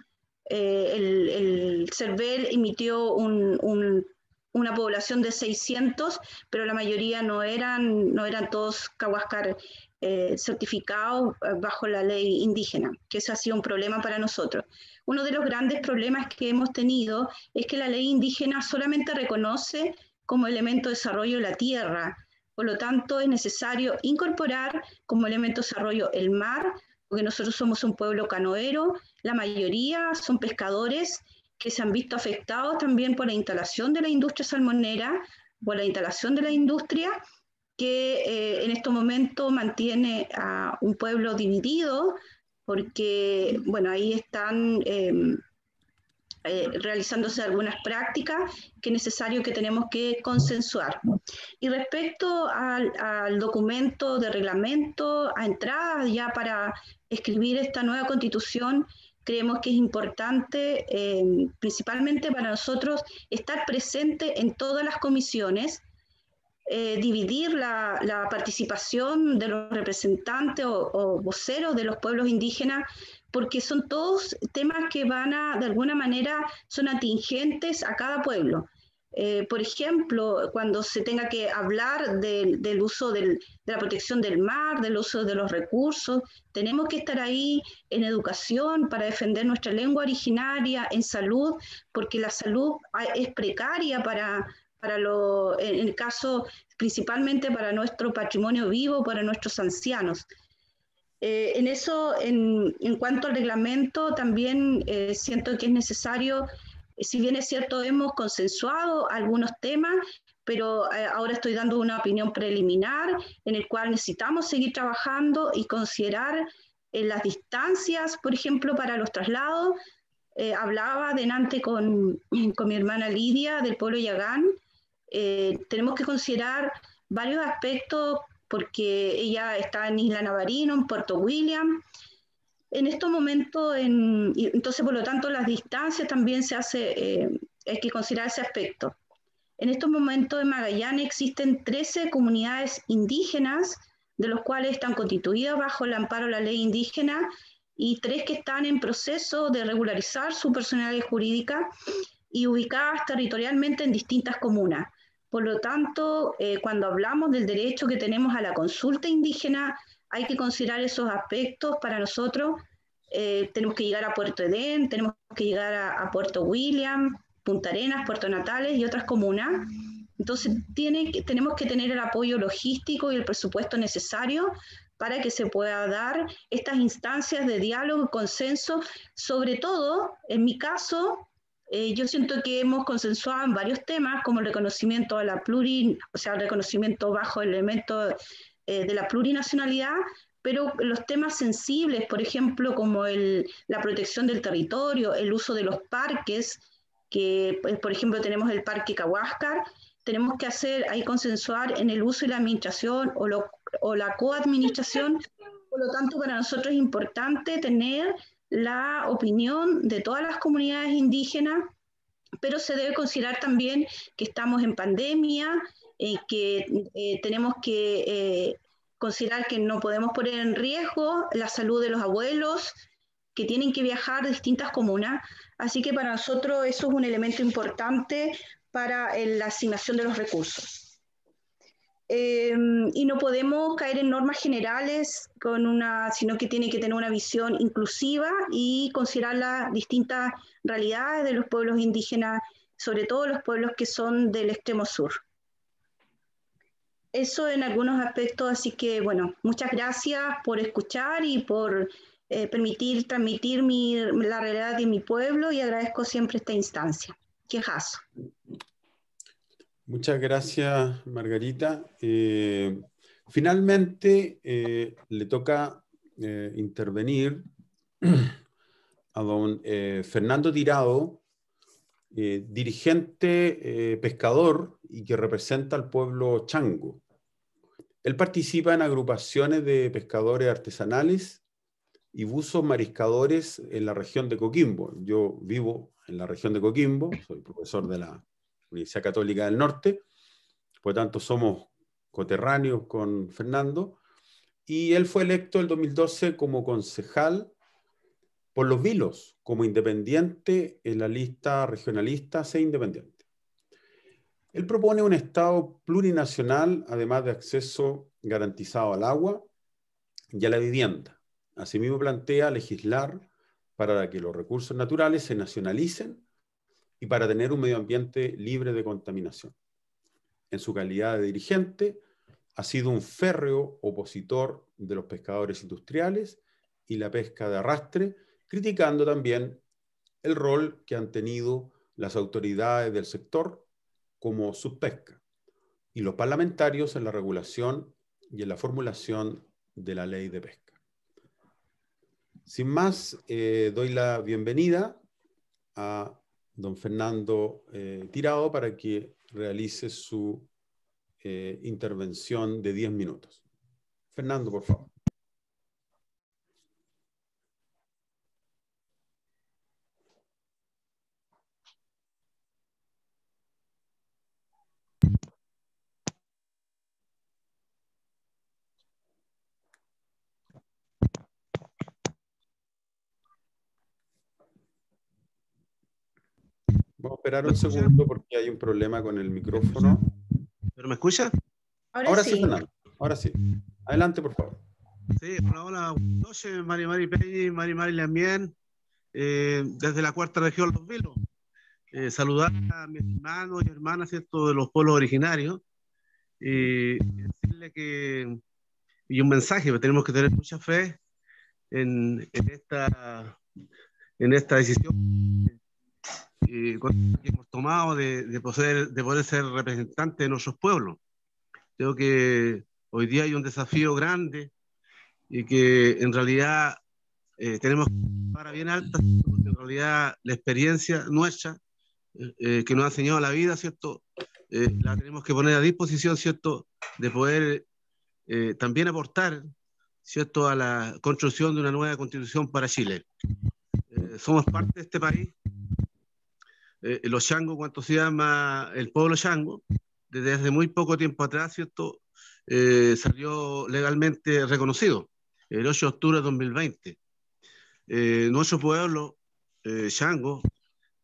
El CERVEL emitió una población de 600, pero la mayoría no eran todos Cahuáscar certificados bajo la ley indígena, que ese ha sido un problema para nosotros. Uno de los grandes problemas que hemos tenido es que la ley indígena solamente reconoce como elemento de desarrollo la tierra, por lo tanto es necesario incorporar como elemento de desarrollo el mar, porque nosotros somos un pueblo canoero, la mayoría son pescadores que se han visto afectados también por la instalación de la industria salmonera, por la instalación de la industria, que en este momento mantiene a un pueblo dividido, porque, bueno, ahí están realizándose algunas prácticas que es necesario que tenemos que consensuar. Y respecto al documento de reglamento, a entrada ya para escribir esta nueva constitución, creemos que es importante, principalmente para nosotros, estar presente en todas las comisiones, dividir la participación de los representantes o voceros de los pueblos indígenas, porque son todos temas que de alguna manera, son atingentes a cada pueblo. Por ejemplo, cuando se tenga que hablar del uso de la protección del mar, del uso de los recursos, tenemos que estar ahí en educación para defender nuestra lengua originaria, en salud, porque la salud es precaria en el caso principalmente para nuestro patrimonio vivo, para nuestros ancianos. En cuanto al reglamento, también siento que es necesario, si bien es cierto, hemos consensuado algunos temas, pero ahora estoy dando una opinión preliminar en el cual necesitamos seguir trabajando y considerar las distancias, por ejemplo, para los traslados. Hablaba delante con mi hermana Lidia del pueblo Yagán. Tenemos que considerar varios aspectos porque ella está en Isla Navarino, en Puerto William. En estos momentos, entonces por lo tanto las distancias también hay que considerar ese aspecto. En estos momentos en Magallanes existen 13 comunidades indígenas, de los cuales están constituidas bajo el amparo de la ley indígena y 3 que están en proceso de regularizar su personalidad jurídica y ubicadas territorialmente en distintas comunas. Por lo tanto, cuando hablamos del derecho que tenemos a la consulta indígena, hay que considerar esos aspectos para nosotros. Tenemos que llegar a Puerto Edén, tenemos que llegar a Puerto William, Punta Arenas, Puerto Natales y otras comunas. Entonces, tenemos que tener el apoyo logístico y el presupuesto necesario para que se pueda dar estas instancias de diálogo y consenso. Sobre todo, en mi caso, yo siento que hemos consensuado en varios temas, como el reconocimiento a el reconocimiento bajo el elemento de la plurinacionalidad, pero los temas sensibles, por ejemplo, como la protección del territorio, el uso de los parques, que por ejemplo tenemos el Parque Cahuáscar, tenemos que consensuar en el uso y la administración o la coadministración. Por lo tanto, para nosotros es importante tener la opinión de todas las comunidades indígenas, pero se debe considerar también que estamos en pandemia que tenemos que considerar que no podemos poner en riesgo la salud de los abuelos que tienen que viajar de distintas comunas. Así que para nosotros eso es un elemento importante para la asignación de los recursos. Y no podemos caer en normas generales sino que tiene que tener una visión inclusiva y considerar las distintas realidades de los pueblos indígenas, sobre todo los pueblos que son del extremo sur. Eso en algunos aspectos, así que bueno, muchas gracias por escuchar y por permitir transmitir la realidad de mi pueblo, y agradezco siempre esta instancia. Quejazo. Muchas gracias, Margarita. Finalmente, le toca intervenir a don Fernando Tirado, dirigente pescador y que representa al pueblo chango. Él participa en agrupaciones de pescadores artesanales y buzos mariscadores en la región de Coquimbo. Yo vivo en la región de Coquimbo, soy profesor de la Universidad Católica del Norte, por lo tanto somos coterráneos con Fernando, y él fue electo en 2012 como concejal por Los Vilos, como independiente en la lista regionalista C Independiente. Él propone un Estado plurinacional, además de acceso garantizado al agua y a la vivienda. Asimismo plantea legislar para que los recursos naturales se nacionalicen y para tener un medio ambiente libre de contaminación. En su calidad de dirigente, ha sido un férreo opositor de los pescadores industriales y la pesca de arrastre, criticando también el rol que han tenido las autoridades del sector como subpesca y los parlamentarios en la regulación y en la formulación de la ley de pesca. Sin más, doy la bienvenida a don Fernando Tirado para que realice su intervención de 10 minutos. Fernando, por favor. Vamos a esperar un segundo porque hay un problema con el micrófono. ¿Pero me escucha? Ahora sí, Fernando. Ahora sí. Adelante, por favor. Sí, hola, buenas noches, Mari Peñi, Mari Lambien, desde la cuarta región Los Vilos. Saludar a mis hermanos y hermanas, ¿cierto?, de los pueblos originarios, y decirle que, y un mensaje, que tenemos que tener mucha fe en esta decisión que hemos tomado de poder ser representantes de nuestros pueblos. Creo que hoy día hay un desafío grande y que en realidad tenemos para bien alta, porque en realidad la experiencia nuestra que nos ha enseñado la vida, ¿cierto? La tenemos que poner a disposición, ¿cierto?, de poder también aportar, ¿cierto?, a la construcción de una nueva constitución para Chile. Somos parte de este país. Los changos, ¿cuánto se llama? El pueblo chango, desde hace muy poco tiempo atrás, ¿cierto?, salió legalmente reconocido, el 8 de octubre de 2020. Nuestro pueblo chango,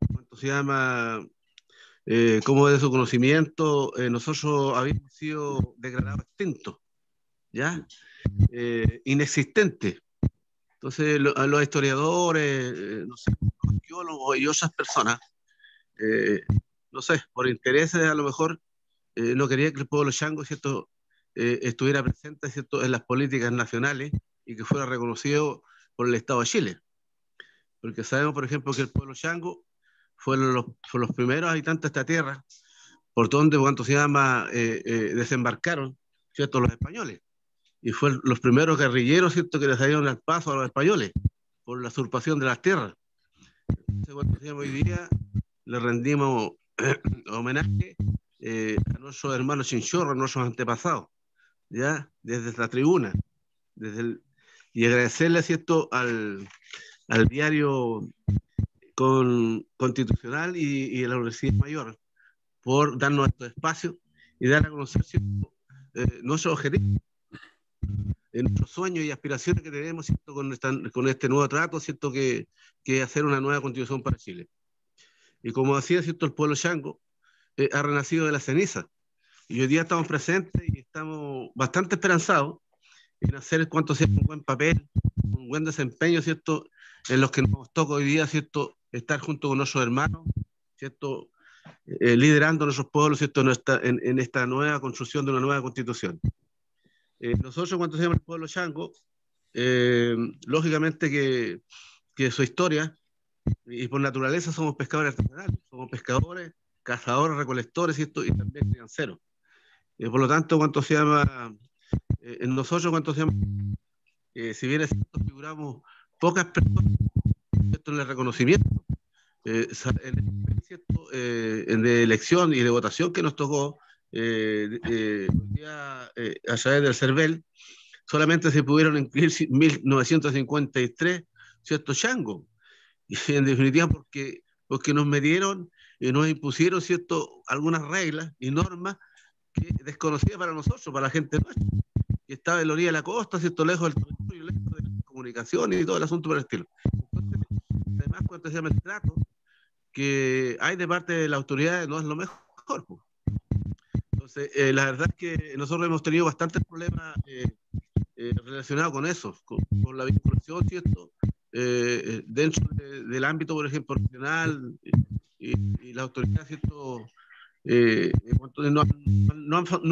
¿cuánto se llama? Como de su conocimiento, nosotros habíamos sido declarados extintos, ¿ya? Inexistentes. Entonces, los historiadores, no sé, los arqueólogos y otras personas, no sé, por intereses a lo mejor, no quería que el pueblo chango, ¿cierto?, estuviera presente, ¿cierto?, en las políticas nacionales y que fuera reconocido por el Estado de Chile. Porque sabemos, por ejemplo, que el pueblo chango fueron los primeros habitantes de esta tierra, por donde, ¿cuánto se llama?, desembarcaron, ¿cierto?, los españoles. Y fueron los primeros guerrilleros, ¿cierto?, que les dieron el paso a los españoles por la usurpación de las tierras. Entonces, ¿cuánto se llama? Hoy día le rendimos homenaje a nuestros hermanos chinchorros, a nuestros antepasados, ¿ya?, desde esta tribuna, y agradecerle, ¿cierto?, al diario Constitucional y a la Universidad Mayor por darnos estos espacios y dar a conocer, ¿cierto? Nuestros objetivos, nuestros sueños y aspiraciones que tenemos, ¿cierto? Con este nuevo trato, ¿cierto? Que hacer una nueva constitución para Chile. Y como decía, ¿cierto? El pueblo chango ha renacido de la ceniza. Y hoy día estamos presentes y estamos bastante esperanzados en hacer cuanto sea un buen papel, un buen desempeño, ¿cierto? En los que nos toca hoy día, ¿cierto? Estar junto con nuestros hermanos, ¿cierto? Liderando nuestros pueblos, ¿cierto? En esta nueva construcción de una nueva constitución. Nosotros, cuando se llama el pueblo chango, lógicamente que su historia, y por naturaleza somos pescadores artesanales, somos pescadores, cazadores, recolectores, ¿cierto? Y también crianceros. Por lo tanto, cuando se llama, en nosotros, cuando se llama, si bien es cierto, figuramos pocas personas, ¿cierto? En el reconocimiento, ¿cierto? De elección y de votación que nos tocó, a través del CERVEL, solamente se pudieron incluir 1953, ¿cierto? Chango. Y en definitiva porque nos metieron y nos impusieron, ¿cierto? Algunas reglas y normas que desconocidas para nosotros, para la gente nuestra, que estaba en la orilla de la costa, ¿cierto? Lejos del territorio, lejos de las comunicaciones y todo el asunto por el estilo. Entonces, además, cuando se llama el trato que hay de parte de la autoridad, no es lo mejor, pues. Entonces, la verdad es que nosotros hemos tenido bastantes problemas relacionados con eso, con la vinculación, ¿cierto? Dentro del ámbito, por ejemplo, regional y la autoridad, ¿cierto? No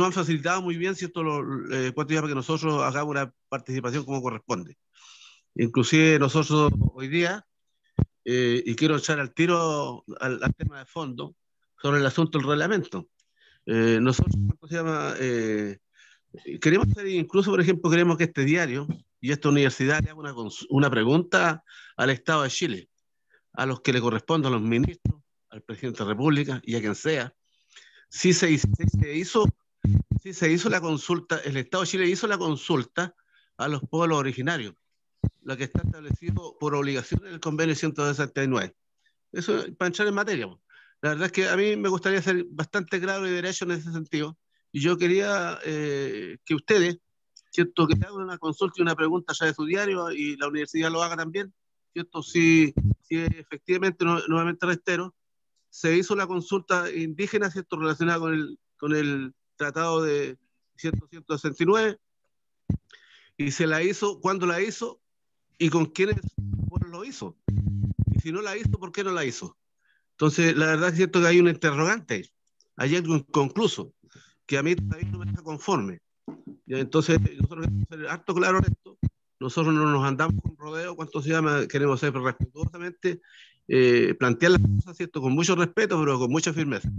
han facilitado muy bien, ¿cierto? Para que nosotros hagamos una participación como corresponde. Inclusive nosotros hoy día, y quiero echar al tiro al tema de fondo sobre el asunto del reglamento. Nosotros, ¿cómo se llama? Queremos hacer, incluso, por ejemplo, queremos que este diario y esta universidad le haga una pregunta al Estado de Chile, a los que le corresponde, a los ministros, al presidente de la República y a quien sea. Si se hizo la consulta, el Estado de Chile hizo la consulta a los pueblos originarios, lo que está establecido por obligación en el convenio 169. Eso para entrar en materia. La verdad es que a mí me gustaría ser bastante claro y derecho en ese sentido, y yo quería que ustedes, ¿cierto? Que hagan una consulta y una pregunta ya de su diario, y la universidad lo haga también, ¿cierto? Si efectivamente, nuevamente reitero, se hizo la consulta indígena, ¿cierto? Relacionada con el Tratado de 169, y se la hizo, ¿cuándo la hizo? ¿Y con quiénes lo hizo? Y si no la hizo, ¿por qué no la hizo? Entonces, la verdad es cierto que hay un interrogante, hay algo inconcluso, que a mí todavía no me deja conforme. Y entonces, nosotros queremos ser harto claro en esto, nosotros no nos andamos con rodeo, ¿cuánto se llama? Queremos ser respetuosamente, plantear las cosas, ¿cierto? Con mucho respeto, pero con mucha firmeza.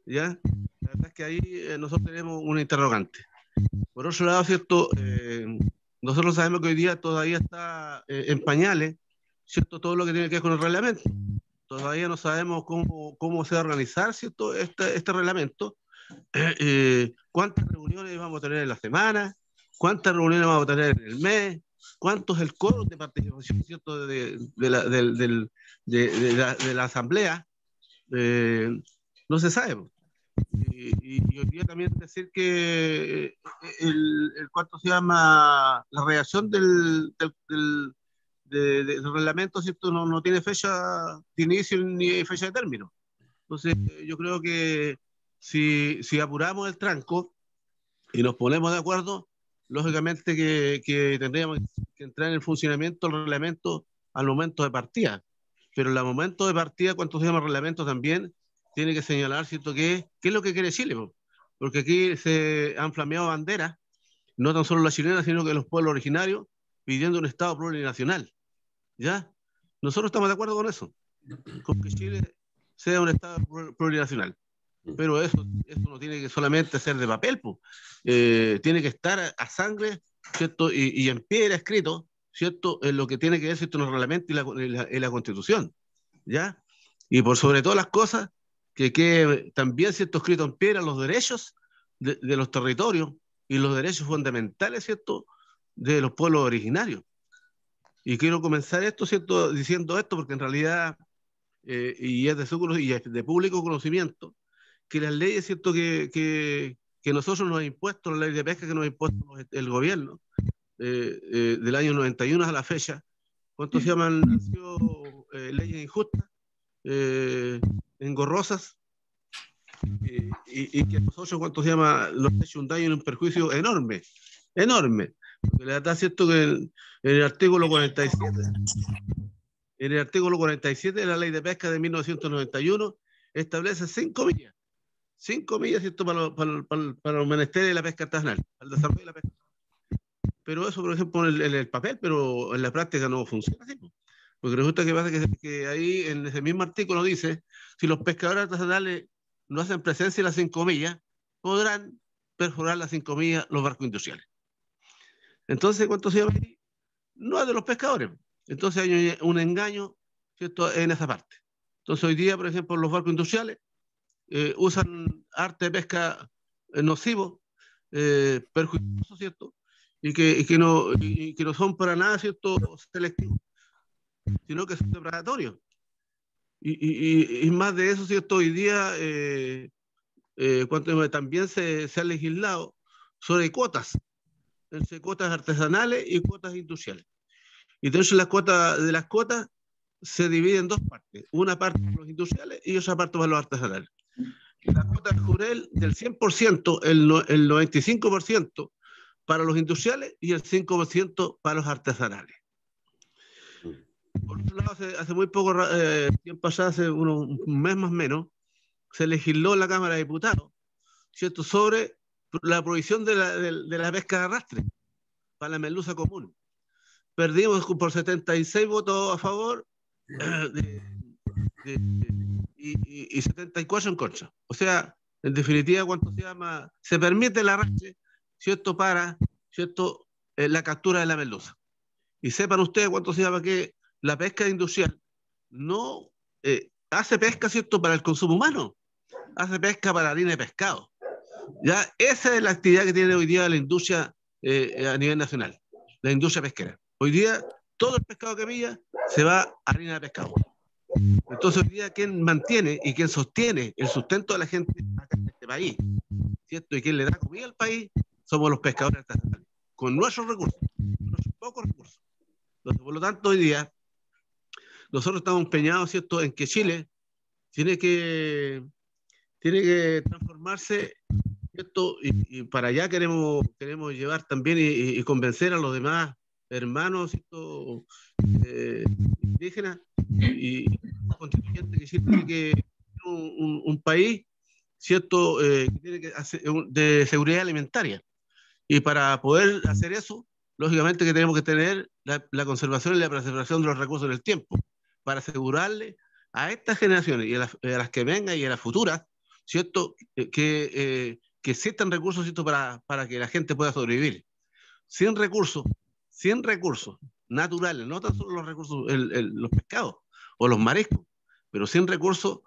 ¿Ya? La verdad es que ahí nosotros tenemos un interrogante. Por otro lado, ¿cierto? Nosotros sabemos que hoy día todavía está en pañales, ¿cierto? Todo lo que tiene que ver con el reglamento. Todavía no sabemos cómo se va a organizar, ¿cierto? Este reglamento. ¿Cuántas reuniones vamos a tener en la semana? ¿Cuántas reuniones vamos a tener en el mes? ¿Cuánto es el coro de participación, ¿cierto? de la asamblea? No se sabe. Y hoy día también decir que ¿cuánto se llama? La redacción del reglamento, ¿cierto? No tiene fecha de inicio ni fecha de término. Entonces, yo creo que si apuramos el tranco y nos ponemos de acuerdo, lógicamente que tendríamos que entrar en el funcionamiento del reglamento al momento de partida. Pero al momento de partida, ¿cuánto se llama el reglamento también? Tiene que señalar, ¿cierto?, qué es lo que quiere Chile, porque aquí se han flameado banderas, no tan solo las chilenas, sino que los pueblos originarios, pidiendo un Estado plurinacional. ¿Ya? Nosotros estamos de acuerdo con eso, con que Chile sea un Estado plurinacional. Pero eso no tiene que solamente ser de papel, tiene que estar a sangre, ¿cierto? Y en piedra escrito, ¿cierto? En lo que tiene que ver, ¿cierto?, en el reglamento y la Constitución. ¿Ya? Y por sobre todas las cosas, que quede también, ¿cierto?, escrito en piedra los derechos de los territorios y los derechos fundamentales, ¿cierto?, de los pueblos originarios. Y quiero comenzar esto, ¿cierto?, diciendo esto, porque en realidad, y es de público conocimiento, las leyes, ¿cierto? Que nosotros nos ha impuesto, la ley de pesca que nos ha impuesto el gobierno del año 91 a la fecha, ¿cuántos se llaman? Han sido leyes injustas, engorrosas, y que a nosotros, ¿cuántos se llama? Nos ha hecho un daño y un perjuicio enorme, enorme. Porque la verdad es cierto que en el artículo 47, en el artículo 47 de la ley de pesca de 1991 establece 5 millas. 5 millas, ¿cierto? Para los menesteres de la pesca artesanal, para el desarrollo de la pesca. Pero eso, por ejemplo, en el papel, pero en la práctica no funciona así. Porque resulta que pasa que ahí en ese mismo artículo dice, si los pescadores artesanales no hacen presencia en las 5 millas, podrán perforar las 5 millas los barcos industriales. Entonces, ¿cuánto se llama ahí? No es de los pescadores. Entonces hay un engaño, ¿cierto? En esa parte. Entonces hoy día, por ejemplo, los barcos industriales usan arte de pesca nocivo, perjudicioso, ¿cierto? Y que no son para nada, ¿cierto?, selectivos, sino que son depredatorios. Y más de eso, ¿cierto? Hoy día también se ha legislado sobre cuotas, entre cuotas artesanales y cuotas industriales. Y entonces de las cuotas se divide en dos partes, una parte para los industriales y otra parte para los artesanales. La cuota del jurel del 100%, el 95% para los industriales y el 5% para los artesanales. Por otro lado, hace muy poco tiempo pasado, hace un mes más o menos, se legisló en la Cámara de Diputados, ¿cierto?, sobre la prohibición de la pesca de arrastre para la merluza común. Perdimos por 76 votos a favor y 74 en contra. O sea, en definitiva, ¿cuánto se llama? Se permite el arrastre, ¿cierto?, para, ¿cierto?, la captura de la merluza. Y sepan ustedes, ¿cuánto se llama? Que la pesca industrial no hace pesca, ¿cierto?, para el consumo humano, hace pesca para harina de pescado. Ya, esa es la actividad que tiene hoy día la industria a nivel nacional, la industria pesquera. Hoy día, todo el pescado que pilla se va a harina de pescado. Entonces, hoy día, quien mantiene y quien sostiene el sustento de la gente acá en este país, ¿cierto?, y quien le da comida al país, somos los pescadores artesanales, con nuestros recursos, nuestros pocos recursos. Entonces, por lo tanto, hoy día, nosotros estamos empeñados, ¿cierto?, en que Chile tiene que transformarse, ¿cierto? Y para allá queremos llevar también y convencer a los demás hermanos, ¿cierto?, indígenas y constituyentes, que Chile tiene que ser un país, ¿cierto?, que tiene que hacer de seguridad alimentaria. Y para poder hacer eso, lógicamente que tenemos que tener la conservación y la preservación de los recursos en el tiempo, para asegurarle a estas generaciones y a las que vengan y a las futuras, ¿cierto?, que existan recursos, ¿cierto?, para que la gente pueda sobrevivir. Sin recursos naturales, no tan solo los recursos, los pescados o los mariscos, pero sin recursos,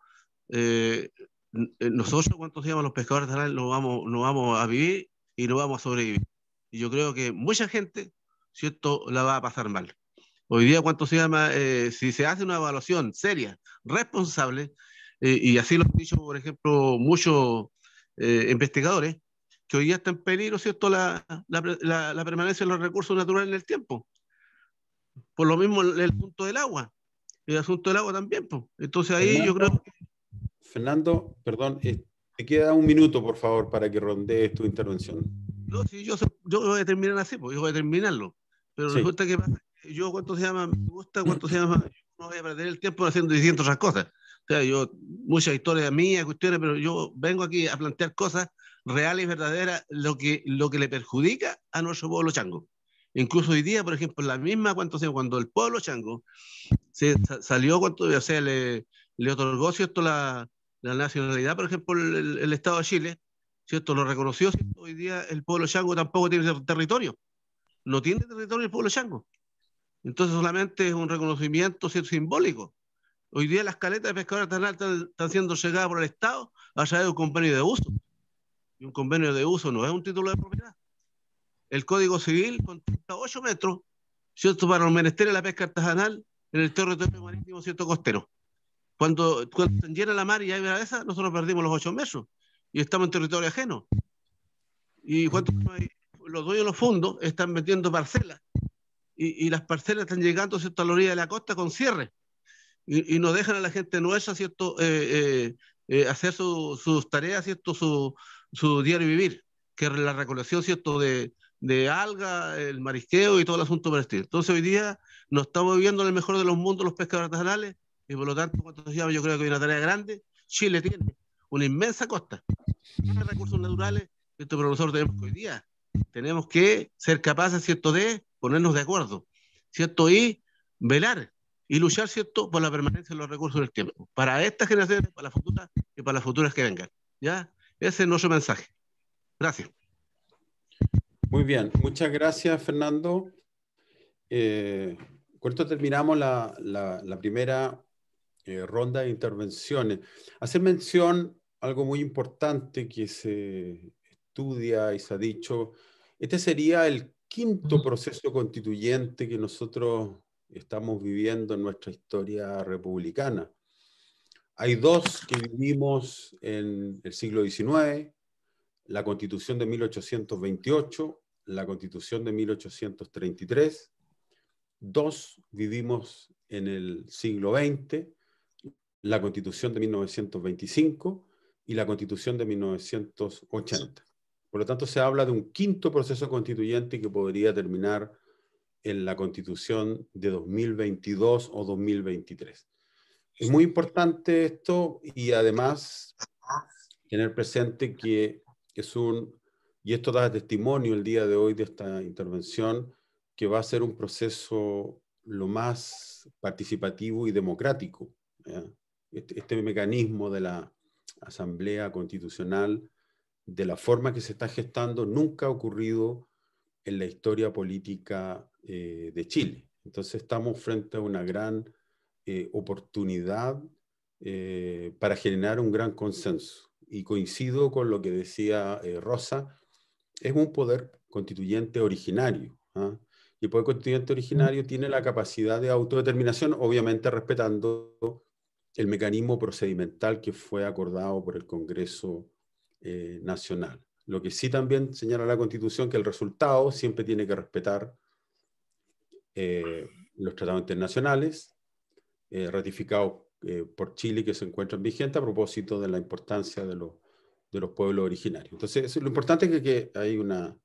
nosotros, ¿cuántos se llaman los pescadores artesanales? No vamos a vivir y no vamos a sobrevivir. Y yo creo que mucha gente, ¿cierto?, la va a pasar mal. Hoy día, ¿cuánto se llama? Si se hace una evaluación seria, responsable, y así lo han dicho, por ejemplo, muchos investigadores, que hoy día está en peligro, ¿cierto?, la permanencia de los recursos naturales en el tiempo. Por lo mismo el punto del agua, el asunto del agua también, pues. Entonces ahí yo creo que... Fernando, perdón, te queda un minuto, por favor, para que rondees tu intervención. No, sí, yo voy a terminar así, pues yo voy a terminarlo. Pero sí, resulta que yo, ¿cuánto se llama? Me gusta, ¿cuánto se llama? No voy a perder el tiempo haciendo distintas otras cosas. O sea, yo, muchas historias mías, cuestiones, pero yo vengo aquí a plantear cosas reales y verdaderas, lo que le perjudica a nuestro pueblo chango. Incluso hoy día, por ejemplo, la misma, ¿cuánto se llama? Cuando el pueblo chango salió, ¿cuánto? O sea, le otorgó, ¿cierto?, la nacionalidad, por ejemplo, el Estado de Chile, ¿cierto?, lo reconoció, ¿cierto? Hoy día el pueblo chango tampoco tiene territorio. No tiene territorio el pueblo chango. Entonces solamente es un reconocimiento, ¿cierto?, simbólico. Hoy día las caletas de pescadores artesanales están siendo llegadas por el Estado a través de un convenio de uso. Y un convenio de uso no es un título de propiedad. El Código Civil con 38 metros, ¿cierto?, para los menesteres de la pesca artesanal en el territorio marítimo, ¿cierto?, costero. Cuando se llena la mar y hay braveza, nosotros perdimos los 8 metros y estamos en territorio ajeno. Y cuando los dueños de los fondos están metiendo parcelas y las parcelas están llegando, ¿cierto?, a la orilla de la costa con cierre y no dejan a la gente nuestra, ¿cierto?, hacer sus tareas, ¿cierto?, su diario vivir, que es la recolección, ¿cierto?, de alga, el marisqueo y todo el asunto por el estilo. Entonces hoy día no estamos viviendo en el mejor de los mundos los pescadores artesanales y por lo tanto, cuando decíamos, yo creo que hay una tarea grande. Chile tiene una inmensa costa, tiene recursos naturales, ¿cierto?, pero nosotros tenemos que ser capaces, ¿cierto?, de ponernos de acuerdo, ¿cierto?, y velar y luchar, ¿cierto?, por la permanencia de los recursos del tiempo, para estas generaciones, para las futuras y para las futuras que vengan. ¿Ya? Ese es nuestro mensaje. Gracias. Muy bien, muchas gracias, Fernando. Con esto terminamos la primera ronda de intervenciones. Hacer mención a algo muy importante que se estudia y se ha dicho. Este sería el 5º proceso constituyente que nosotros estamos viviendo en nuestra historia republicana. Hay 2 que vivimos en el siglo XIX, la Constitución de 1828, la Constitución de 1833. 2 vivimos en el siglo XX, la Constitución de 1925 y la Constitución de 1980. Por lo tanto, se habla de un 5º proceso constituyente que podría terminar en la Constitución de 2022 o 2023. Es muy importante esto y además tener presente que y esto da testimonio el día de hoy de esta intervención, que va a ser un proceso lo más participativo y democrático. Este mecanismo de la Asamblea Constitucional, de la forma que se está gestando, nunca ha ocurrido en la historia política de Chile. Entonces estamos frente a una gran oportunidad para generar un gran consenso. Y coincido con lo que decía Rosa, es un poder constituyente originario. Y el poder constituyente originario tiene la capacidad de autodeterminación, obviamente respetando el mecanismo procedimental que fue acordado por el Congreso Nacional. Lo que sí también señala la Constitución, que el resultado siempre tiene que respetar los tratados internacionales ratificados por Chile, que se encuentran vigentes a propósito de la importancia de los pueblos originarios. Entonces, lo importante es que hay una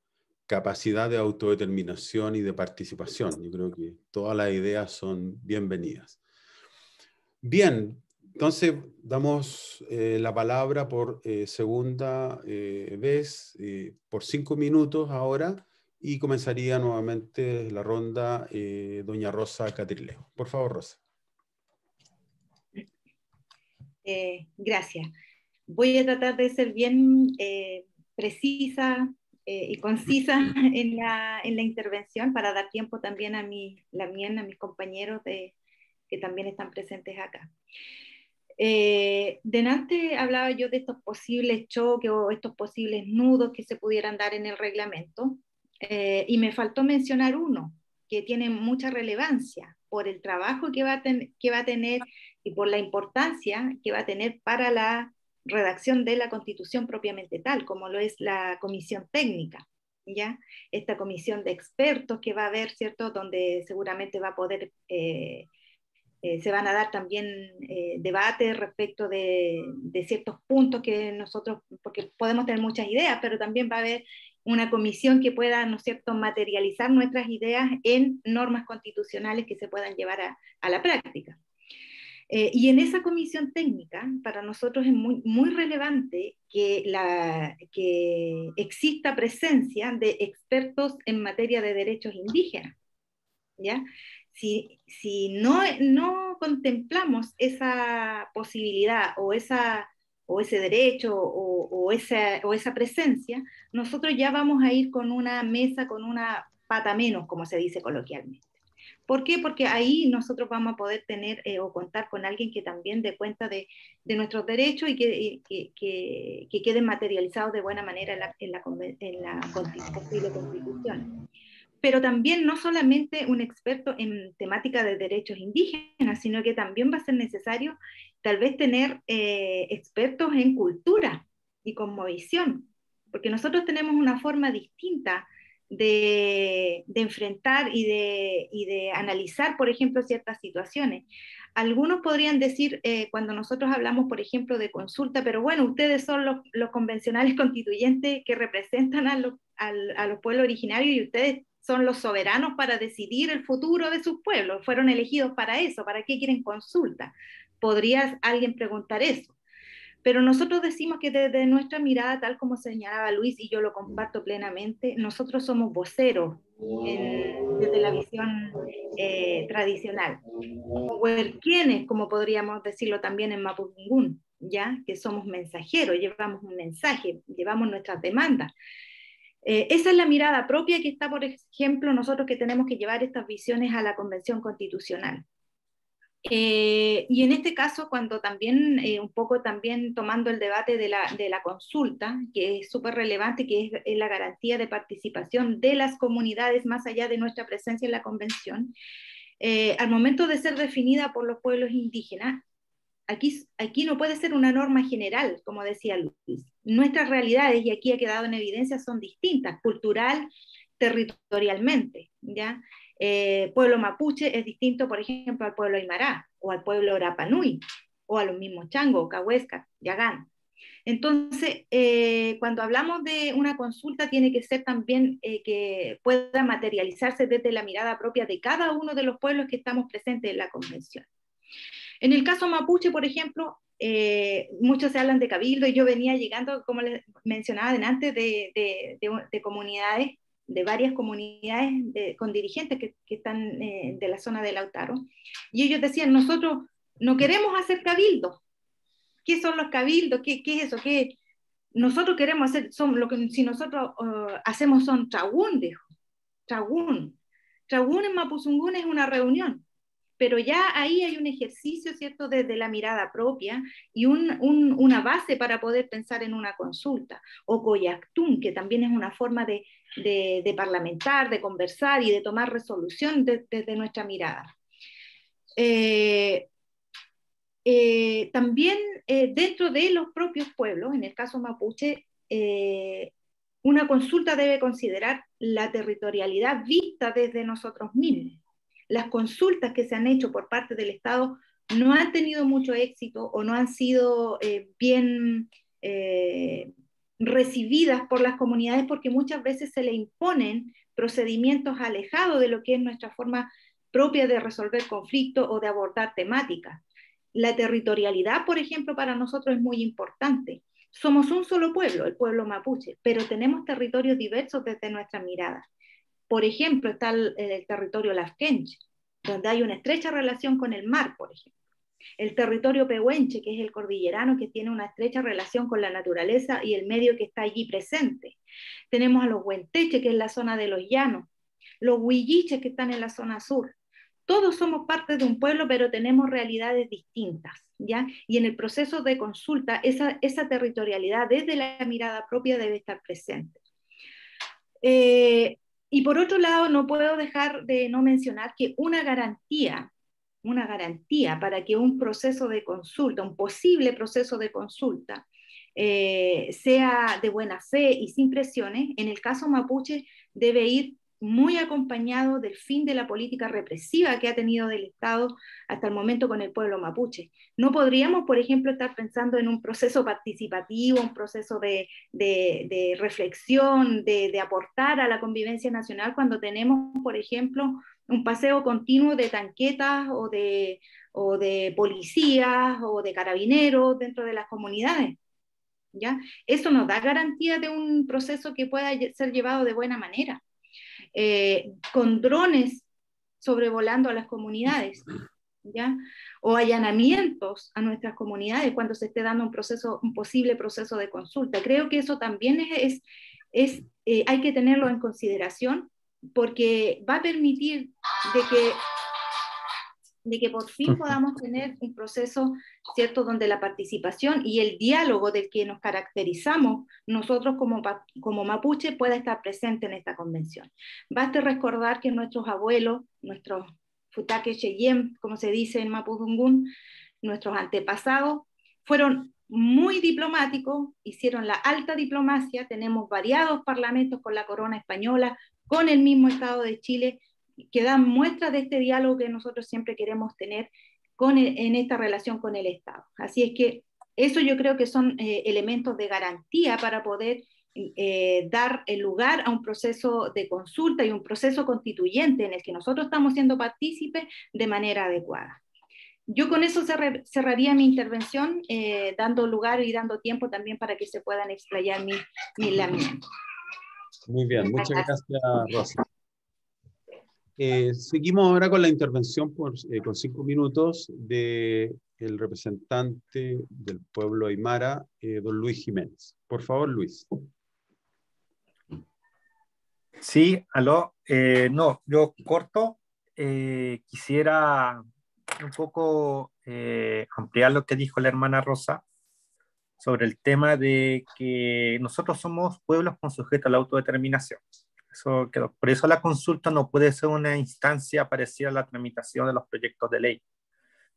capacidad de autodeterminación y de participación. Yo creo que todas las ideas son bienvenidas. Bien, entonces damos la palabra por segunda vez, por 5 minutos ahora, y comenzaría nuevamente la ronda doña Rosa Catrileo. Por favor, Rosa. Gracias. Voy a tratar de ser bien precisa y concisa en la intervención para dar tiempo también a mis compañeros que también están presentes acá. Delante hablaba yo de estos posibles choques o estos posibles nudos que se pudieran dar en el reglamento, y me faltó mencionar uno que tiene mucha relevancia por el trabajo que va a tener y por la importancia que va a tener para la redacción de la Constitución propiamente tal, como lo es la comisión técnica, ¿ya? Esta comisión de expertos que va a haber, ¿cierto?, donde seguramente va a poder, se van a dar también debates respecto de ciertos puntos que nosotros, porque podemos tener muchas ideas, pero también va a haber una comisión que pueda, ¿no es cierto?, materializar nuestras ideas en normas constitucionales que se puedan llevar a la práctica. Y en esa comisión técnica, para nosotros es muy, muy relevante que exista presencia de expertos en materia de derechos indígenas, ¿ya? Si no contemplamos esa posibilidad o ese derecho o esa presencia, nosotros ya vamos a ir con una mesa, con una pata menos, como se dice coloquialmente. ¿Por qué? Porque ahí nosotros vamos a poder tener o contar con alguien que también dé cuenta de nuestros derechos y que queden materializados de buena manera en la posible Constitución. pero también no solamente un experto en temática de derechos indígenas, sino que también va a ser necesario tal vez tener expertos en cultura y cosmovisión, porque nosotros tenemos una forma distinta de enfrentar y de analizar, por ejemplo, ciertas situaciones. Algunos podrían decir, cuando nosotros hablamos, por ejemplo, de consulta, pero bueno, ustedes son los convencionales constituyentes que representan a los pueblos originarios y ustedes son los soberanos para decidir el futuro de sus pueblos, fueron elegidos para eso, ¿para qué quieren consulta? Podría alguien preguntar eso. Pero nosotros decimos que desde nuestra mirada, tal como señalaba Luis, y yo lo comparto plenamente, nosotros somos voceros desde la visión tradicional. Huerquienes, como podríamos decirlo también en Mapudungún, ¿ya? Que somos mensajeros, llevamos un mensaje, llevamos nuestras demandas. Esa es la mirada propia que está, por ejemplo, nosotros que tenemos que llevar estas visiones a la Convención Constitucional. Y en este caso, cuando también, un poco también tomando el debate de la consulta, que es súper relevante, que es la garantía de participación de las comunidades más allá de nuestra presencia en la convención, al momento de ser definida por los pueblos indígenas, aquí no puede ser una norma general, como decía Luis. Nuestras realidades, y aquí ha quedado en evidencia, son distintas, cultural, territorialmente, ¿ya? Pueblo mapuche es distinto, por ejemplo, al pueblo aymara, o al pueblo rapanui, o a los mismos chango, cahuesca, yagán. Entonces, cuando hablamos de una consulta, tiene que ser también que pueda materializarse desde la mirada propia de cada uno de los pueblos que estamos presentes en la convención. En el caso mapuche, por ejemplo, muchos se hablan de cabildo, y yo venía llegando, como les mencionaba antes, de comunidades, de varias comunidades con dirigentes que están de la zona de Lautaro, y ellos decían, nosotros no queremos hacer cabildo. ¿Qué son los cabildos? ¿Qué es eso? ¿Qué? Nosotros queremos hacer, si nosotros hacemos son tragún, dijo. Tragún. Tragún en Mapuzungún es una reunión, pero ya ahí hay un ejercicio, ¿cierto?, desde la mirada propia y una base para poder pensar en una consulta. O Coyactún, que también es una forma de parlamentar, de conversar y de tomar resolución desde nuestra mirada. También dentro de los propios pueblos, en el caso mapuche, una consulta debe considerar la territorialidad vista desde nosotros mismos. Las consultas que se han hecho por parte del Estado no han tenido mucho éxito o no han sido bien recibidas por las comunidades, porque muchas veces se le imponen procedimientos alejados de lo que es nuestra forma propia de resolver conflictos o de abordar temáticas. La territorialidad, por ejemplo, para nosotros es muy importante. Somos un solo pueblo, el pueblo mapuche, pero tenemos territorios diversos desde nuestra mirada. Por ejemplo, está el territorio Lafkenche, donde hay una estrecha relación con el mar, por ejemplo. El territorio Pehuenche, que es el cordillerano, que tiene una estrecha relación con la naturaleza y el medio que está allí presente. Tenemos a los Huenteche, que es la zona de los llanos. Los Huilliches, que están en la zona sur. Todos somos parte de un pueblo, pero tenemos realidades distintas, ¿ya? Y en el proceso de consulta, esa territorialidad desde la mirada propia debe estar presente. Y por otro lado, no puedo dejar de no mencionar que una garantía para que un proceso de consulta, un posible proceso de consulta, sea de buena fe y sin presiones, en el caso mapuche debe ir muy acompañado del fin de la política represiva que ha tenido del Estado hasta el momento con el pueblo mapuche. No podríamos, por ejemplo, estar pensando en un proceso participativo, un proceso de reflexión, de aportar a la convivencia nacional cuando tenemos, por ejemplo, un paseo continuo de tanquetas o de policías o de carabineros dentro de las comunidades. ¿Ya? Eso nos da garantía de un proceso que pueda ser llevado de buena manera. Con drones sobrevolando a las comunidades, ¿ya? O allanamientos a nuestras comunidades cuando se esté dando un posible proceso de consulta. Creo que eso también hay que tenerlo en consideración, porque va a permitir de que por fin podamos tener un proceso, ¿cierto?, donde la participación y el diálogo del que nos caracterizamos nosotros como mapuche pueda estar presente en esta convención. Baste recordar que nuestros abuelos, nuestros futake cheyem, como se dice en Mapudungún, nuestros antepasados, fueron muy diplomáticos, hicieron la alta diplomacia, tenemos variados parlamentos con la corona española, con el mismo Estado de Chile, que dan muestra de este diálogo que nosotros siempre queremos tener en esta relación con el Estado. Así es que eso yo creo que son elementos de garantía para poder dar el lugar a un proceso de consulta y un proceso constituyente en el que nosotros estamos siendo partícipes de manera adecuada. Yo con eso cerraría mi intervención, dando lugar y dando tiempo también para que se puedan explayar mis lamentos. Muy bien, muchas gracias, Rosa. Seguimos ahora con la intervención con 5 minutos del representante del pueblo aymara, don Luis Jiménez. Por favor, Luis. Sí, aló. No, yo corto. Quisiera un poco ampliar lo que dijo la hermana Rosa sobre el tema de que nosotros somos pueblos con sujeto a la autodeterminación. Eso quedó. Por eso la consulta no puede ser una instancia parecida a la tramitación de los proyectos de ley.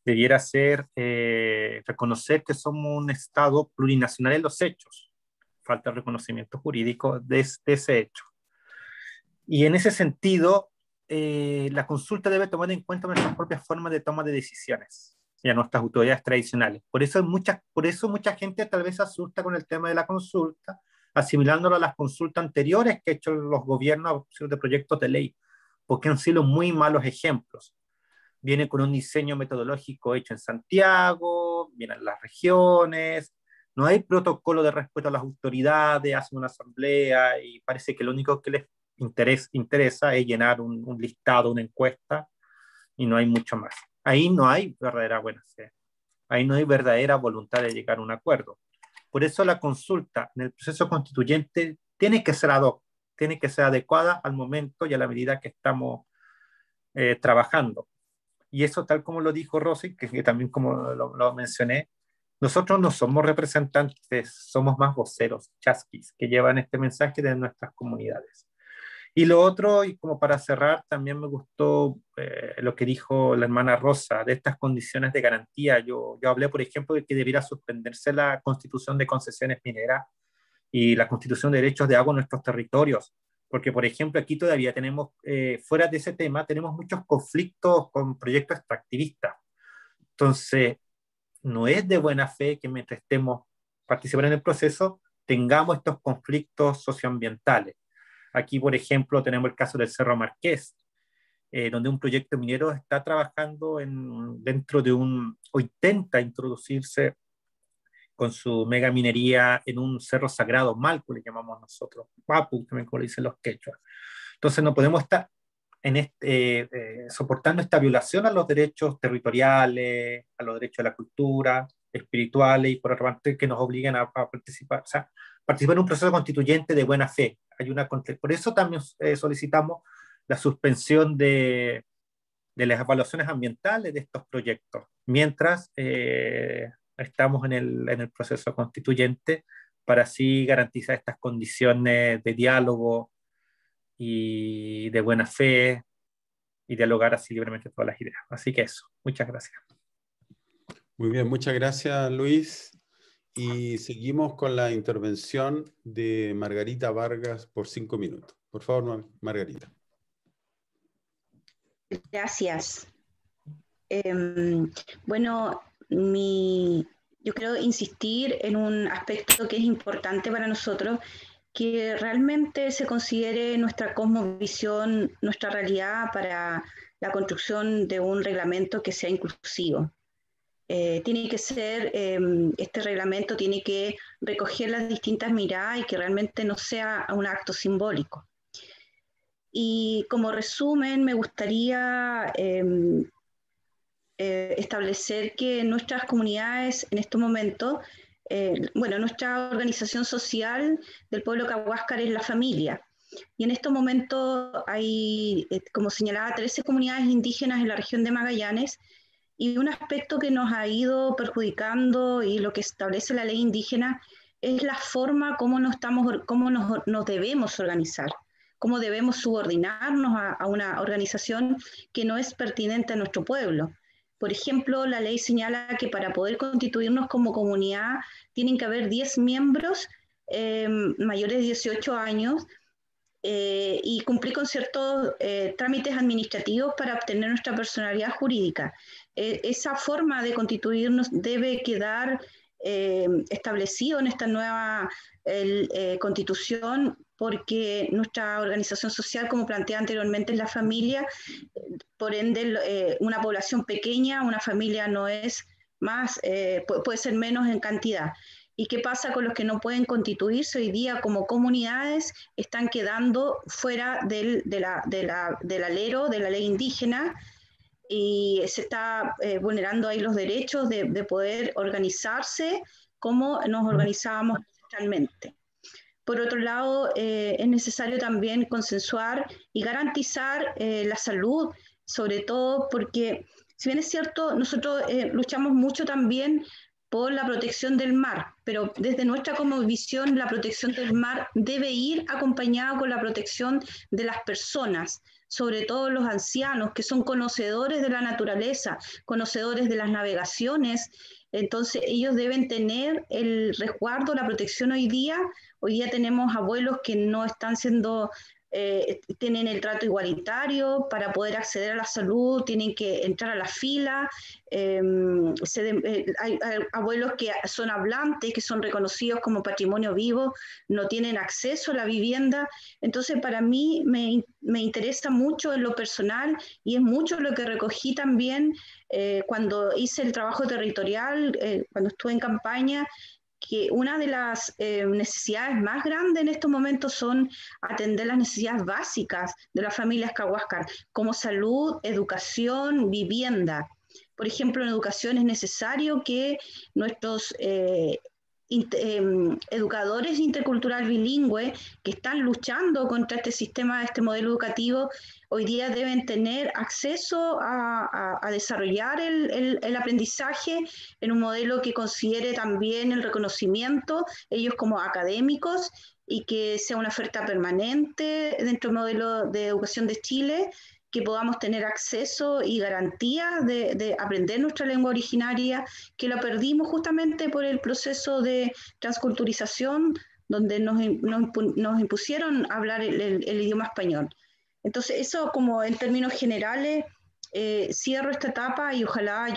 Debiera ser reconocer que somos un Estado plurinacional en los hechos. Falta el reconocimiento jurídico de ese hecho. Y en ese sentido, la consulta debe tomar en cuenta nuestras propias formas de toma de decisiones y a nuestras autoridades tradicionales. Por eso mucha gente tal vez se asusta con el tema de la consulta, asimilándolo a las consultas anteriores que han hecho los gobiernos de proyectos de ley, porque han sido muy malos ejemplos. Viene con un diseño metodológico hecho en Santiago, vienen las regiones, no hay protocolo de respeto a las autoridades, hacen una asamblea y parece que lo único que les interesa es llenar un listado, una encuesta, y no hay mucho más. Ahí no hay verdadera buena fe, ahí no hay verdadera voluntad de llegar a un acuerdo. Por eso la consulta en el proceso constituyente tiene que ser ad hoc, tiene que ser adecuada al momento y a la medida que estamos trabajando. Y eso, tal como lo dijo Rosy, que también como lo mencioné, nosotros no somos representantes, somos más voceros, chasquis, que llevan este mensaje de nuestras comunidades. Y lo otro, y como para cerrar, también me gustó lo que dijo la hermana Rosa, de estas condiciones de garantía. Yo hablé, por ejemplo, de que debiera suspenderse la Constitución de Concesiones Mineras y la Constitución de Derechos de Agua en nuestros territorios, porque, por ejemplo, aquí todavía tenemos, fuera de ese tema, tenemos muchos conflictos con proyectos extractivistas. Entonces, no es de buena fe que mientras estemos participando en el proceso, tengamos estos conflictos socioambientales. Aquí, por ejemplo, tenemos el caso del Cerro Marqués, donde un proyecto minero está trabajando dentro de o intenta introducirse con su mega minería en un cerro sagrado, Malco le llamamos nosotros, Papu, también como le dicen los quechuas. Entonces no podemos estar soportando esta violación a los derechos territoriales, a los derechos de la cultura, espirituales, y por otra parte que nos obliguen a participar, o sea, participar en un proceso constituyente de buena fe. Por eso también solicitamos la suspensión de las evaluaciones ambientales de estos proyectos, mientras estamos en el proceso constituyente, para así garantizar estas condiciones de diálogo y de buena fe y dialogar así libremente todas las ideas. Así que eso, muchas gracias. Muy bien, muchas gracias, Luis. Y seguimos con la intervención de Margarita Vargas por 5 minutos. Por favor, Margarita. Gracias. Bueno, yo quiero insistir en un aspecto que es importante para nosotros, que realmente se considere nuestra cosmovisión, nuestra realidad para la construcción de un reglamento que sea inclusivo. Tiene que ser, este reglamento tiene que recoger las distintas miradas y que realmente no sea un acto simbólico. Y como resumen, me gustaría establecer que nuestras comunidades en este momento, nuestra organización social del pueblo Cahuáscar es la familia. Y en este momento hay, como señalaba, 13 comunidades indígenas en la región de Magallanes, Y un aspecto que nos ha ido perjudicando y lo que establece la ley indígena es la forma como nos debemos organizar, cómo debemos subordinarnos a una organización que no es pertinente a nuestro pueblo. Por ejemplo, la ley señala que para poder constituirnos como comunidad tienen que haber 10 miembros mayores de 18 años y cumplir con ciertos trámites administrativos para obtener nuestra personalidad jurídica. Esa forma de constituirnos debe quedar establecido en esta nueva constitución, porque nuestra organización social, como planteé anteriormente, es la familia. Por ende, una población pequeña, una familia no es más, puede ser menos en cantidad. ¿Y qué pasa con los que no pueden constituirse hoy día como comunidades? Están quedando fuera del alero de la ley indígena, y se está vulnerando ahí los derechos de poder organizarse como nos organizábamos ancestralmente. Por otro lado, es necesario también consensuar y garantizar la salud, sobre todo porque, si bien es cierto, nosotros luchamos mucho también por la protección del mar, pero desde nuestra visión, la protección del mar debe ir acompañada con la protección de las personas, sobre todo los ancianos, que son conocedores de la naturaleza, conocedores de las navegaciones. Entonces ellos deben tener el resguardo, la protección hoy día. Hoy día tenemos abuelos que no están siendo, tienen el trato igualitario. Para poder acceder a la salud tienen que entrar a la fila. Hay abuelos que son hablantes, que son reconocidos como patrimonio vivo, no tienen acceso a la vivienda. Entonces para mí me interesa mucho en lo personal, y es mucho lo que recogí también cuando hice el trabajo territorial, cuando estuve en campaña, que una de las necesidades más grandes en estos momentos son atender las necesidades básicas de las familias cahuáscar, como salud, educación, vivienda. Por ejemplo, en educación es necesario que nuestros educadores intercultural bilingües que están luchando contra este sistema, este modelo educativo, hoy día deben tener acceso a desarrollar el aprendizaje en un modelo que considere también el reconocimiento, ellos como académicos, y que sea una oferta permanente dentro del modelo de educación de Chile, que podamos tener acceso y garantía de aprender nuestra lengua originaria, que la perdimos justamente por el proceso de transculturización, donde nos impusieron hablar el idioma español. Entonces, eso como en términos generales, cierro esta etapa, y ojalá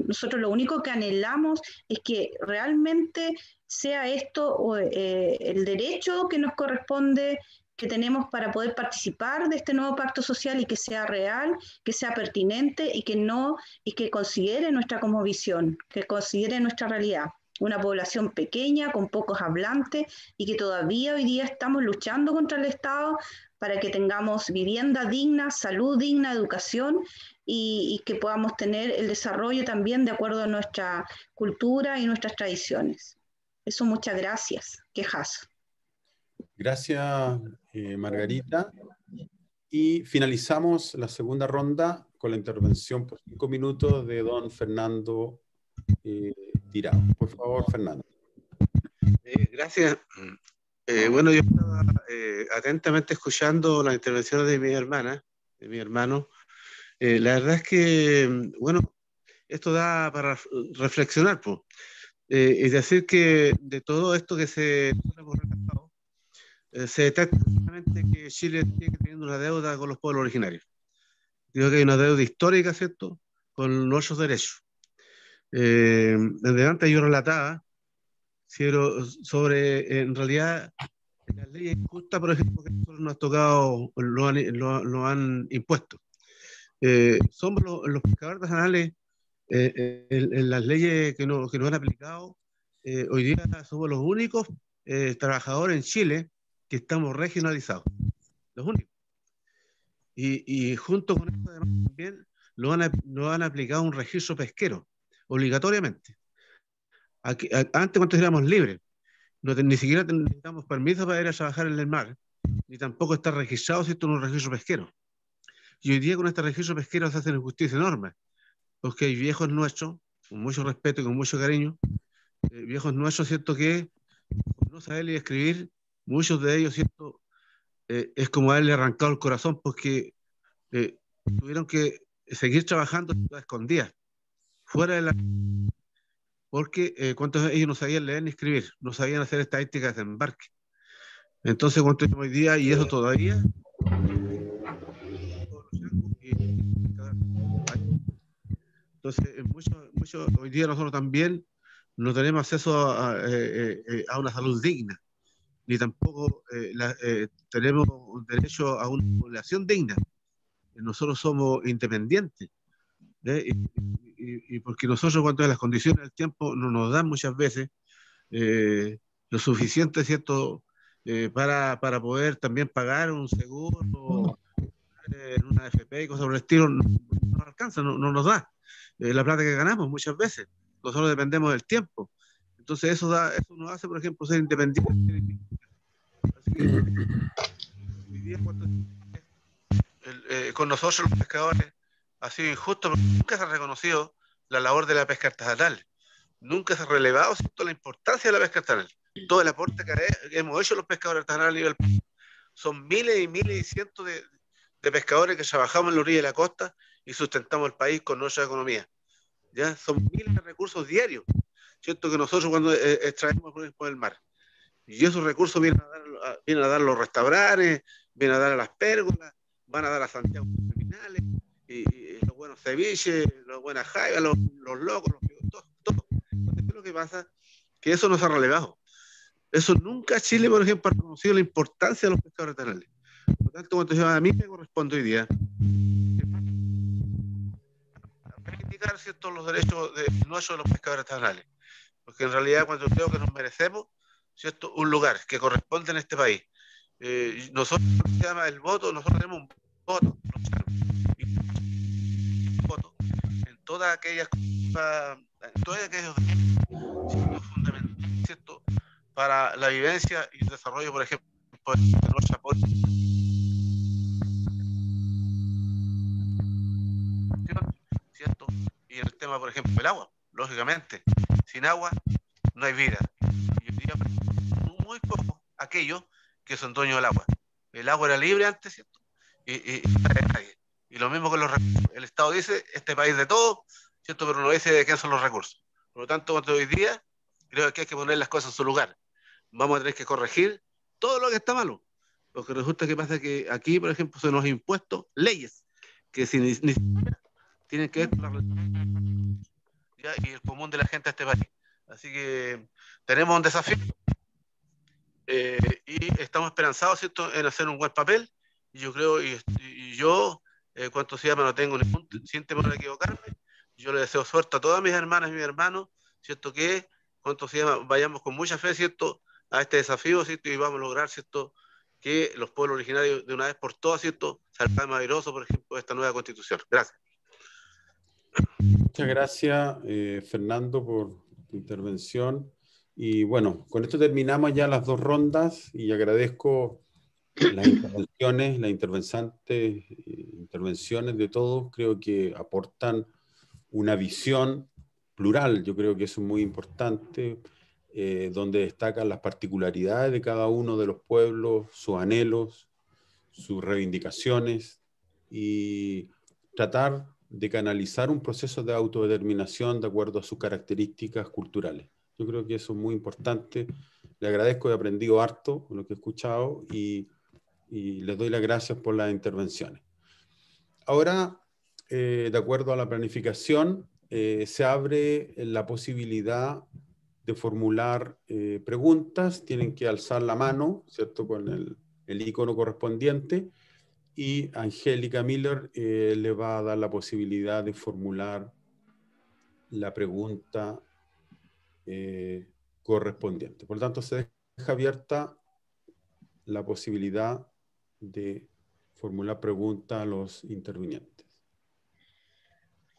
nosotros lo único que anhelamos es que realmente sea esto el derecho que nos corresponde, que tenemos para poder participar de este nuevo pacto social, y que sea real, que sea pertinente, y que considere nuestra cosmovisión, que considere nuestra realidad. Una población pequeña, con pocos hablantes, y que todavía hoy día estamos luchando contra el Estado para que tengamos vivienda digna, salud digna, educación, y que podamos tener el desarrollo también de acuerdo a nuestra cultura y nuestras tradiciones. Eso, muchas gracias. Quejazo. Gracias, Margarita. Y finalizamos la segunda ronda con la intervención por 5 minutos de don Fernando Tirado. Por favor, Fernando. Gracias. Bueno, yo estaba atentamente escuchando las intervenciones de mi hermana, de mi hermano. La verdad es que, bueno, esto da para reflexionar, pues. Es decir, que de todo esto que se hemos relajado, se detecta claramente que Chile sigue teniendo una deuda con los pueblos originarios. Digo que hay una deuda histórica, ¿cierto?, con nuestros derechos. Desde antes yo relataba sobre, en realidad, las leyes injustas, por ejemplo, que nosotros nos ha tocado, lo han impuesto. Somos los pescadores artesanales, en las leyes que nos han aplicado, hoy día somos los únicos trabajadores en Chile que estamos regionalizados, los únicos. Y junto con esto, además, también nos han aplicado un registro pesquero, obligatoriamente. Antes, cuando éramos libres, ni siquiera necesitamos permiso para ir a trabajar en el mar, ni tampoco estar registrados en un registro pesquero. Y hoy día con este registro pesquero se hacen injusticias enormes, porque hay viejos nuestros, con mucho respeto y con mucho cariño, viejos nuestros, ¿cierto? Que por no saber leer y escribir, muchos de ellos, ¿cierto? Es como haberle arrancado el corazón porque tuvieron que seguir trabajando a escondidas, fuera de la... Porque cuántos de ellos no sabían leer ni escribir, no sabían hacer estadísticas de embarque. Entonces, cuánto hoy día, y eso todavía... Entonces, hoy día nosotros también no tenemos acceso a una salud digna, ni tampoco tenemos derecho a una población digna. Nosotros somos independientes, y porque nosotros, cuando las condiciones del tiempo no nos dan muchas veces lo suficiente, ¿cierto?, para poder también pagar un seguro, en una AFP y cosas por el estilo, no nos alcanza, no nos da la plata que ganamos muchas veces. Nosotros dependemos del tiempo. Entonces eso nos hace, por ejemplo, ser independientes. Así que hoy día, con nosotros los pescadores ha sido injusto porque nunca se ha reconocido la labor de la pesca artesanal. Nunca se ha relevado, ¿cierto?, la importancia de la pesca artesanal. Todo el aporte que hemos hecho los pescadores artesanales a nivel... Son miles y miles y cientos de pescadores que trabajamos en la orilla de la costa y sustentamos el país con nuestra economía. ¿Ya? Son miles de recursos diarios, ¿cierto?, que nosotros cuando extraemos por el mar. Y esos recursos vienen a dar los restaurantes, vienen a dar a las pérgolas, van a dar a Santiago los terminales, y los buenos ceviches, las buenas jaivas, los locos, todo. Entonces, ¿qué es lo que pasa? Que eso no se ha relevado. Eso nunca Chile, por ejemplo, ha reconocido la importancia de los pescadores artesanales. Por lo tanto, cuando a mí me corresponde hoy día reivindicar, ¿cierto?, los derechos nuestros de los pescadores artesanales, porque en realidad cuando creo que nos merecemos, ¿cierto?, un lugar que corresponde en este país. Nosotros, se llama el voto, nosotros tenemos un voto, en todas aquellas cosas, en todos aquellos derechos fundamentales, ¿cierto?, para la vivencia y el desarrollo, por ejemplo, de nuestra política, ¿cierto? Y el tema, por ejemplo, del agua, lógicamente, sin agua no hay vida. Y hoy día muy pocos aquellos que son dueños del agua. El agua era libre antes, ¿cierto? Y no era de nadie. Y lo mismo con los recursos. El Estado dice, este país de todo, ¿cierto?, pero no dice de quién son los recursos. Por lo tanto, cuando hoy día creo que hay que poner las cosas en su lugar. Vamos a tener que corregir todo lo que está malo. Porque resulta que pasa que aquí, por ejemplo, se nos han impuesto leyes que ni siquiera tienen que ver con la relación y el común de la gente de este país. Así que tenemos un desafío y estamos esperanzados, ¿cierto?, en hacer un buen papel. Y yo creo, cuanto se llama, no tengo ningún temor de equivocarme. Yo le deseo suerte a todas mis hermanas y mis hermanos, ¿cierto?, que cuanto se llama, vayamos con mucha fe, ¿cierto?, a este desafío, ¿cierto?, y vamos a lograr, ¿cierto?, que los pueblos originarios de una vez por todas, ¿cierto?, salgan airosos, por ejemplo, de esta nueva constitución. Gracias. Muchas gracias, Fernando, por tu intervención. Y bueno, con esto terminamos ya las dos rondas y agradezco las intervenciones de todos. Creo que aportan una visión plural, yo creo que eso es muy importante, donde destacan las particularidades de cada uno de los pueblos, sus anhelos, sus reivindicaciones, y tratar de canalizar un proceso de autodeterminación de acuerdo a sus características culturales. Yo creo que eso es muy importante. Le agradezco, he aprendido harto con lo que he escuchado y les doy las gracias por las intervenciones. Ahora, de acuerdo a la planificación, se abre la posibilidad de formular preguntas. Tienen que alzar la mano, ¿cierto?, con el icono correspondiente, y Angélica Miller le va a dar la posibilidad de formular la pregunta correspondiente. Por lo tanto, se deja abierta la posibilidad de formular preguntas a los intervinientes.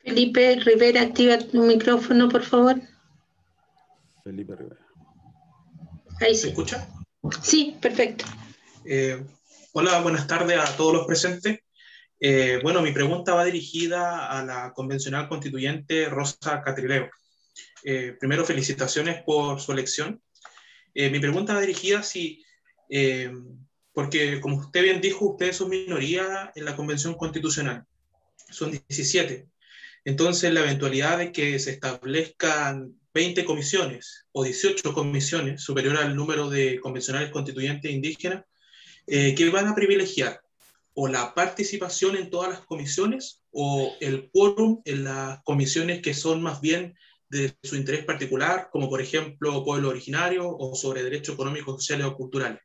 Felipe Rivera, activa tu micrófono, por favor. Felipe Rivera. Ahí sí. ¿Se escucha? Sí, perfecto. Hola, buenas tardes a todos los presentes. Bueno, mi pregunta va dirigida a la convencional constituyente Rosa Catrileo. Primero, felicitaciones por su elección. Mi pregunta va dirigida porque como usted bien dijo, ustedes son minoría en la Convención Constitucional, son 17. Entonces, la eventualidad de que se establezcan 20 comisiones o 18 comisiones, superior al número de convencionales constituyentes indígenas, ¿qué van a privilegiar? ¿O la participación en todas las comisiones o el quórum en las comisiones que son más bien de su interés particular, como por ejemplo pueblo originario o sobre derechos económicos, sociales o culturales?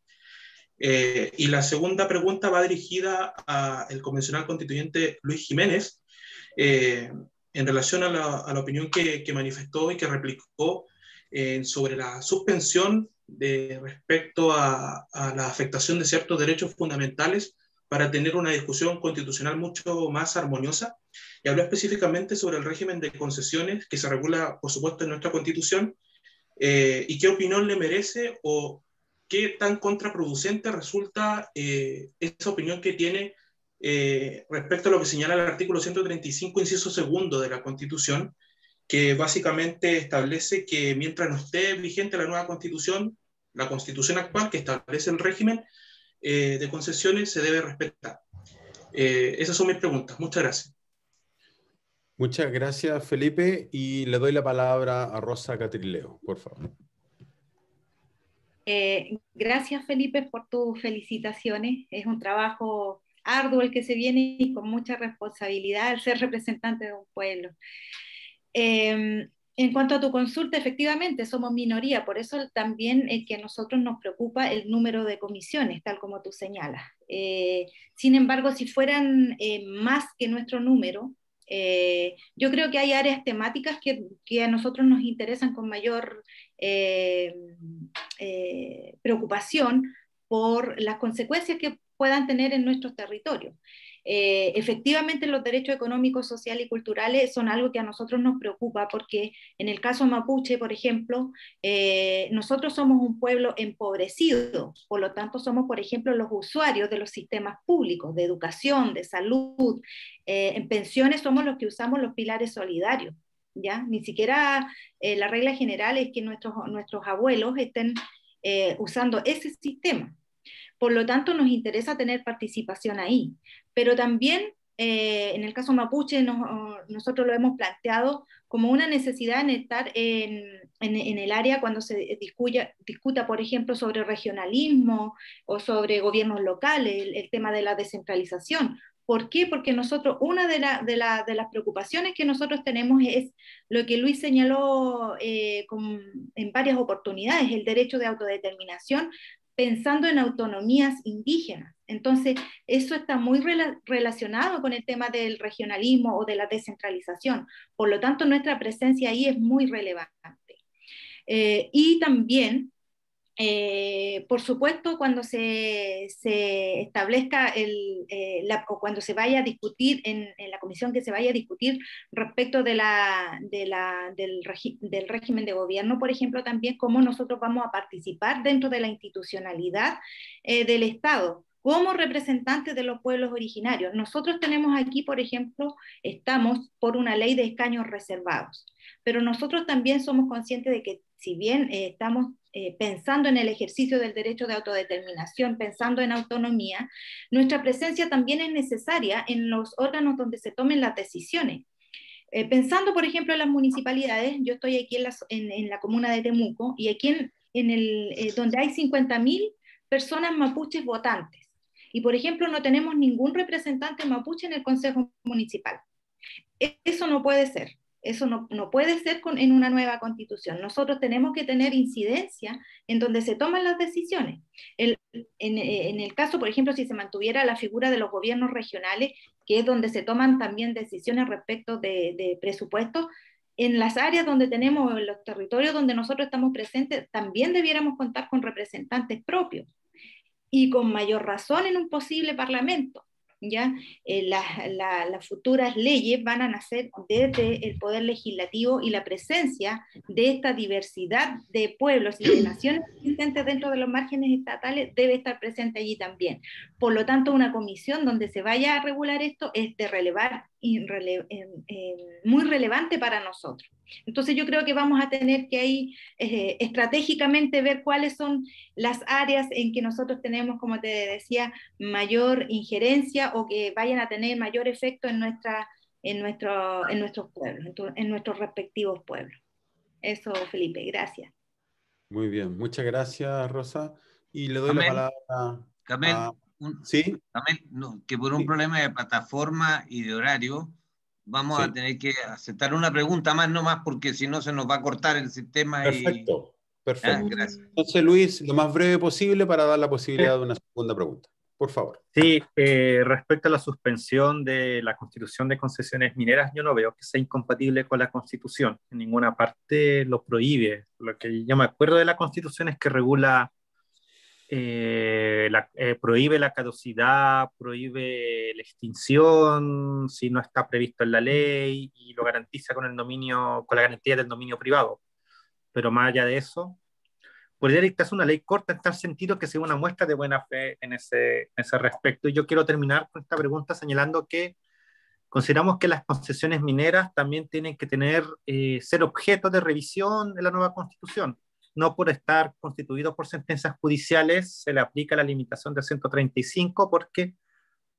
Y la segunda pregunta va dirigida al convencional constituyente Luis Jiménez, en relación a la opinión que manifestó y que replicó sobre la suspensión respecto a la afectación de ciertos derechos fundamentales para tener una discusión constitucional mucho más armoniosa, y habló específicamente sobre el régimen de concesiones que se regula, por supuesto, en nuestra Constitución, y qué opinión le merece o qué tan contraproducente resulta esa opinión que tiene respecto a lo que señala el artículo 135, inciso segundo de la Constitución, que básicamente establece que mientras no esté vigente la nueva Constitución, la Constitución actual que establece el régimen de concesiones se debe respetar. Esas son mis preguntas. Muchas gracias. Muchas gracias, Felipe, y le doy la palabra a Rosa Catrileo, por favor. Gracias, Felipe, por tus felicitaciones. Es un trabajo arduo el que se viene y con mucha responsabilidad al ser representante de un pueblo. En cuanto a tu consulta, efectivamente somos minoría, por eso también que a nosotros nos preocupa el número de comisiones, tal como tú señalas. Sin embargo, si fueran más que nuestro número, yo creo que hay áreas temáticas que a nosotros nos interesan con mayor preocupación por las consecuencias que puedan tener en nuestros territorios. Efectivamente, los derechos económicos, sociales y culturales son algo que a nosotros nos preocupa porque en el caso mapuche, por ejemplo, nosotros somos un pueblo empobrecido, por lo tanto somos, por ejemplo, los usuarios de los sistemas públicos, de educación, de salud, en pensiones somos los que usamos los pilares solidarios, ¿ya? Ni siquiera la regla general es que nuestros abuelos estén usando ese sistema. Por lo tanto, nos interesa tener participación ahí. Pero también, en el caso mapuche, nosotros lo hemos planteado como una necesidad en estar en el área cuando se discuta, por ejemplo, sobre regionalismo o sobre gobiernos locales, el tema de la descentralización. ¿Por qué? Porque nosotros, una de las preocupaciones que nosotros tenemos es lo que Luis señaló en varias oportunidades, el derecho de autodeterminación, pensando en autonomías indígenas. Entonces, eso está muy relacionado con el tema del regionalismo o de la descentralización. Por lo tanto, nuestra presencia ahí es muy relevante. Y también, por supuesto, cuando se establezca o cuando se vaya a discutir en la comisión que se vaya a discutir respecto del régimen de gobierno, por ejemplo, también cómo nosotros vamos a participar dentro de la institucionalidad del Estado como representantes de los pueblos originarios. Nosotros tenemos aquí, por ejemplo, estamos por una ley de escaños reservados, pero nosotros también somos conscientes de que si bien estamos pensando en el ejercicio del derecho de autodeterminación, pensando en autonomía, nuestra presencia también es necesaria en los órganos donde se tomen las decisiones. Pensando, por ejemplo, en las municipalidades, yo estoy aquí en la comuna de Temuco, y aquí donde hay 50.000 personas mapuches votantes, y por ejemplo no tenemos ningún representante mapuche en el Consejo Municipal. Eso no puede ser. Eso no puede ser en una nueva constitución. Nosotros tenemos que tener incidencia en donde se toman las decisiones. En el caso, por ejemplo, si se mantuviera la figura de los gobiernos regionales, que es donde se toman también decisiones respecto de presupuestos, en las áreas donde tenemos, en los territorios donde nosotros estamos presentes, también debiéramos contar con representantes propios, y con mayor razón en un posible parlamento. ¿ya? Las futuras leyes van a nacer desde el poder legislativo y la presencia de esta diversidad de pueblos y de naciones existentes dentro de los márgenes estatales debe estar presente allí también. Por lo tanto, una comisión donde se vaya a regular esto es de muy relevante para nosotros. Entonces yo creo que vamos a tener que ahí estratégicamente ver cuáles son las áreas en que nosotros tenemos, como te decía, mayor injerencia o que vayan a tener mayor efecto en nuestros pueblos, en nuestros respectivos pueblos. Eso, Felipe, gracias. Muy bien, muchas gracias, Rosa. Y le doy Amén. la palabra Amén. a... ¿Sí? Amén. No, que por un problema de plataforma y de horario vamos a tener que aceptar una pregunta más nomás, porque si no se nos va a cortar el sistema. Perfecto, perfecto. Gracias. Entonces, Luis, lo más breve posible para dar la posibilidad de una segunda pregunta. Por favor. Sí, respecto a la suspensión de la Constitución de concesiones mineras, yo no veo que sea incompatible con la Constitución. En ninguna parte lo prohíbe. Lo que yo me acuerdo de la Constitución es que regula, prohíbe la caducidad, prohíbe la extinción, si no está previsto en la ley, y lo garantiza con la garantía del dominio privado. Pero más allá de eso, podría dictarse una ley corta en tal sentido que sea una muestra de buena fe en ese respecto. Y yo quiero terminar con esta pregunta señalando que consideramos que las concesiones mineras también tienen que ser objeto de revisión de la nueva Constitución. No por estar constituidos por sentencias judiciales se le aplica la limitación del 135, porque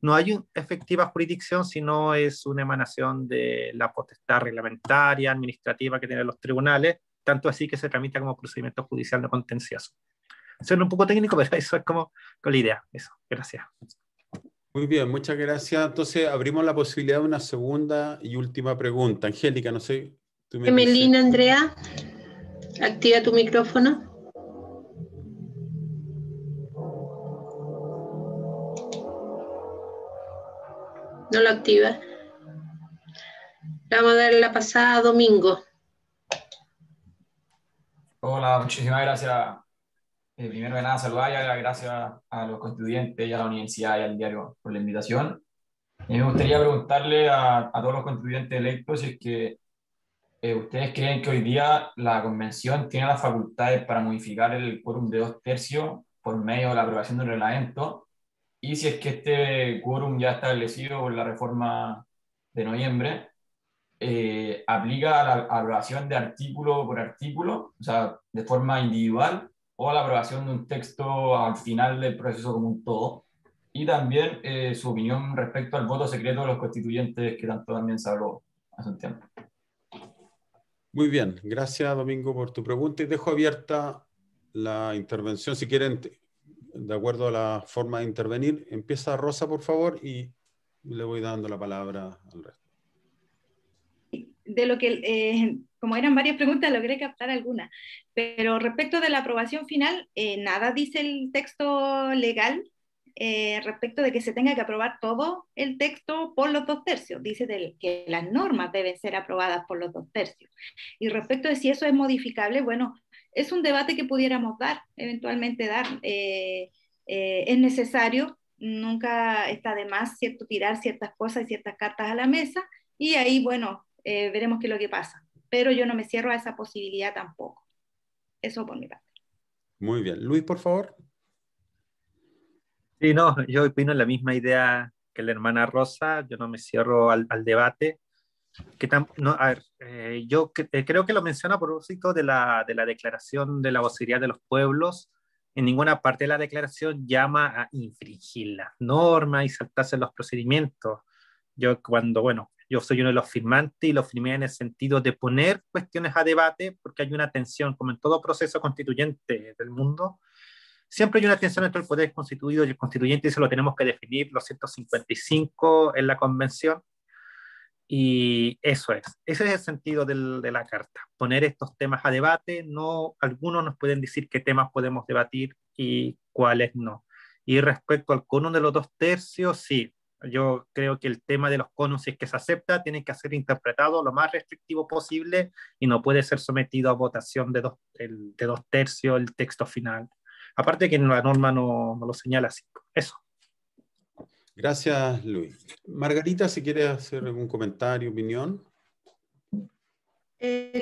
no hay efectiva jurisdicción, sino es una emanación de la potestad reglamentaria, administrativa que tienen los tribunales, tanto así que se tramita como procedimiento judicial no contencioso. Suena un poco técnico, pero eso es como con la idea. Eso, gracias. Muy bien, muchas gracias. Entonces, abrimos la posibilidad de una segunda y última pregunta. Angélica, no sé. Emelina, Andrea, activa tu micrófono. No lo activa. Le vamos a dar la pasada a Domingo. Hola, muchísimas gracias. Primero de nada, saludar y dar las gracias a los constituyentes y a la universidad y al diario por la invitación. Me gustaría preguntarle a todos los constituyentes electos si es que ustedes creen que hoy día la convención tiene las facultades para modificar el quórum de 2/3 por medio de la aprobación del reglamento, y si es que este quórum ya establecido por la reforma de noviembre aplica a la aprobación de artículo por artículo, o sea, de forma individual, o a la aprobación de un texto al final del proceso como un todo. Y también su opinión respecto al voto secreto de los constituyentes, que tanto también se habló hace un tiempo. Muy bien, gracias Domingo por tu pregunta, y dejo abierta la intervención. Si quieren, de acuerdo a la forma de intervenir, empieza Rosa, por favor, y le voy dando la palabra al resto. De lo que, como eran varias preguntas, logré captar algunas, pero respecto de la aprobación final, nada dice el texto legal respecto de que se tenga que aprobar todo el texto por los 2/3. Dice que las normas deben ser aprobadas por los 2/3. Y respecto de si eso es modificable, bueno, es un debate que pudiéramos eventualmente dar. Es necesario, nunca está de más, ¿cierto?, tirar ciertas cosas y ciertas cartas a la mesa, y ahí, bueno, veremos qué es lo que pasa. Pero yo no me cierro a esa posibilidad tampoco. Eso por mi parte. Muy bien. Luis, por favor. Sí, no, yo opino la misma idea que la hermana Rosa. Yo no me cierro al debate. Yo creo que lo menciona a propósito de la declaración de la vocería de los pueblos. En ninguna parte de la declaración llama a infringir las normas y saltarse los procedimientos. Yo soy uno de los firmantes y lo firmé en el sentido de poner cuestiones a debate, porque hay una tensión, como en todo proceso constituyente del mundo, siempre hay una tensión entre el poder constituido y el constituyente, y eso lo tenemos que definir los 155 en la convención. Y ese es el sentido de la carta, poner estos temas a debate. Algunos nos pueden decir qué temas podemos debatir y cuáles no. Y respecto al quórum de los 2/3, sí, yo creo que el tema de los quórums, si es que se acepta, tiene que ser interpretado lo más restrictivo posible y no puede ser sometido a votación de 2/3 el texto final. Aparte que la norma no lo señala así. Eso. Gracias, Luis. Margarita, si quieres hacer algún comentario, opinión.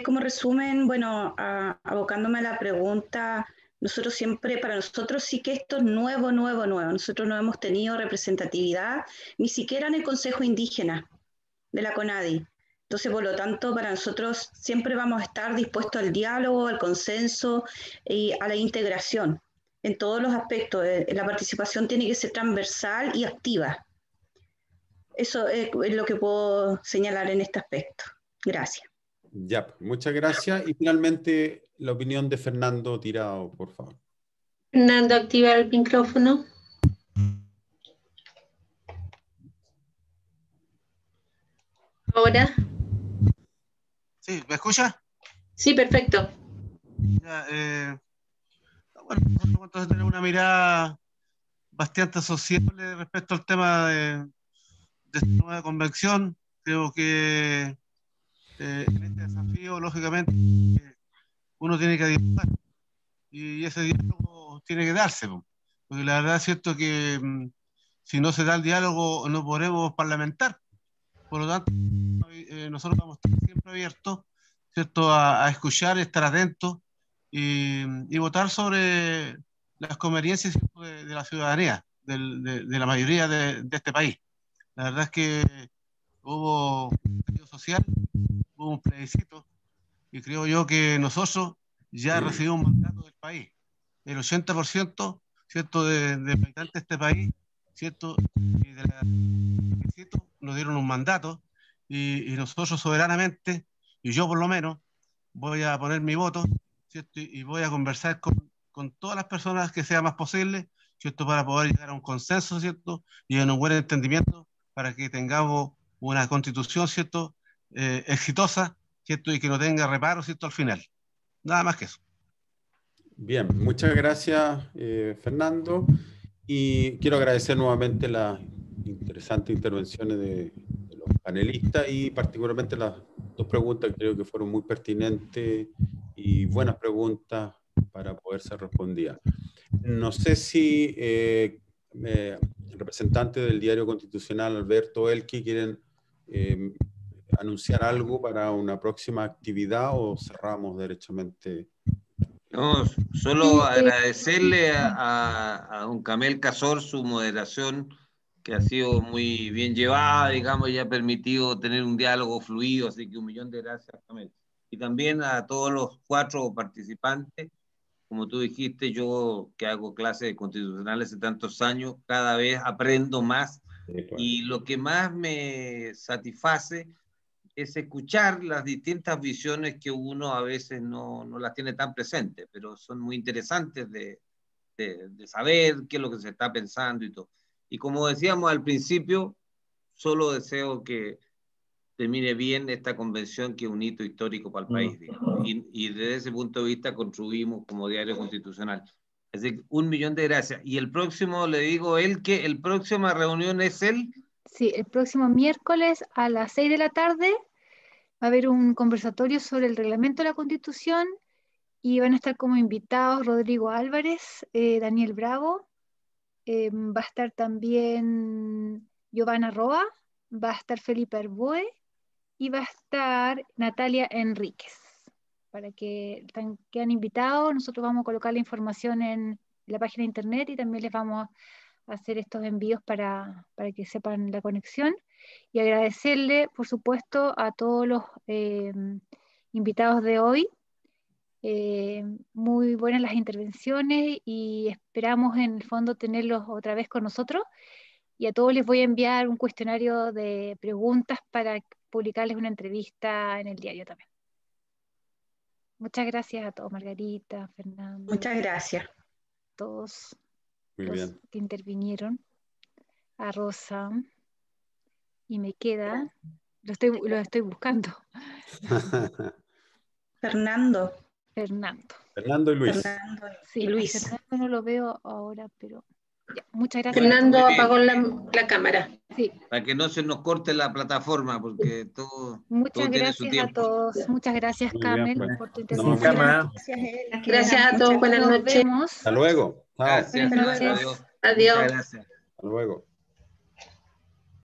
Como resumen, bueno, abocándome a la pregunta, nosotros siempre, para nosotros sí que esto es nuevo. Nosotros no hemos tenido representatividad, ni siquiera en el Consejo Indígena de la CONADI. Entonces, por lo tanto, para nosotros siempre vamos a estar dispuestos al diálogo, al consenso y a la integración en todos los aspectos. La participación tiene que ser transversal y activa. Eso es lo que puedo señalar en este aspecto. Gracias. Ya, muchas gracias. Y finalmente, la opinión de Fernando Tirado, por favor. Fernando, activa el micrófono. Ahora. Sí, ¿me escucha? Sí, perfecto. Ya, bueno, nosotros entonces tenemos una mirada bastante sociable respecto al tema de esta nueva convención. Creo que en este desafío, lógicamente, uno tiene que dialogar y ese diálogo tiene que darse, porque la verdad es cierto que si no se da el diálogo no podremos parlamentar. Por lo tanto, nosotros vamos a estar siempre abiertos, ¿cierto?, a escuchar, estar atentos y votar sobre las conveniencias de la ciudadanía, de la mayoría de este país. La verdad es que hubo un estallido social, hubo un plebiscito, y creo yo que nosotros ya recibimos un mandato del país. El 80%, ¿cierto?, de habitantes de este país, ¿cierto?, y del plebiscito nos dieron un mandato, y nosotros soberanamente, y yo por lo menos, voy a poner mi voto, ¿cierto?, y voy a conversar con todas las personas que sea más posible, ¿cierto?, para poder llegar a un consenso, ¿cierto?, y a un buen entendimiento para que tengamos una constitución, ¿cierto?, exitosa, ¿cierto?, y que no tenga reparos, ¿cierto?, al final. Nada más que eso. Bien, muchas gracias, Fernando. Y quiero agradecer nuevamente las interesantes intervenciones de los panelistas y particularmente las dos preguntas que creo que fueron muy pertinentes y buenas preguntas para poder ser respondidas. No sé si el representante del Diario Constitucional, Alberto Elqui, quieren anunciar algo para una próxima actividad o cerramos derechamente. No, solo agradecerle a don Camel Casor su moderación, que ha sido muy bien llevada, digamos, y ha permitido tener un diálogo fluido, así que 1.000.000 de gracias, Camel. Y también a todos los 4 participantes. Como tú dijiste, yo que hago clases constitucionales hace tantos años, cada vez aprendo más, y lo que más me satisface es escuchar las distintas visiones que uno a veces no las tiene tan presentes, pero son muy interesantes de saber qué es lo que se está pensando y todo. Y como decíamos al principio, solo deseo que termine bien esta convención, que es un hito histórico para el país, digamos. Y desde ese punto de vista contribuimos como Diario Constitucional. Así que 1.000.000 de gracias. Y el próximo, le digo que el próxima reunión es el... Sí, el próximo miércoles a las 6 de la tarde va a haber un conversatorio sobre el reglamento de la Constitución y van a estar como invitados Rodrigo Álvarez, Daniel Bravo, va a estar también Giovanna Roa, va a estar Felipe Arboe y va a estar Natalia Enríquez. Para que quedan invitados, nosotros vamos a colocar la información en la página de internet y también les vamos a hacer estos envíos para que sepan la conexión. Y agradecerle, por supuesto, a todos los invitados de hoy. Muy buenas las intervenciones y esperamos en el fondo tenerlos otra vez con nosotros. Y a todos les voy a enviar un cuestionario de preguntas para publicarles una entrevista en el diario también. Muchas gracias a todos, Margarita, Fernando. Muchas gracias. Todos Muy los bien. que intervinieron. A Rosa. Y me queda, lo estoy buscando. Fernando. Fernando y Luis. Fernando sí, y Luis. Fernando no lo veo ahora, pero ya, muchas gracias. Fernando apagó la cámara. Sí. Para que no se nos corte la plataforma, porque todo tiene su tiempo. Muchas gracias a todos. Muchas gracias, Camel, por tu intervención. Gracias a todos. Buenas noches. Nos vemos. Hasta luego. Chao. Gracias. Buenas noches. Adiós. Adiós. Muchas gracias. Hasta luego.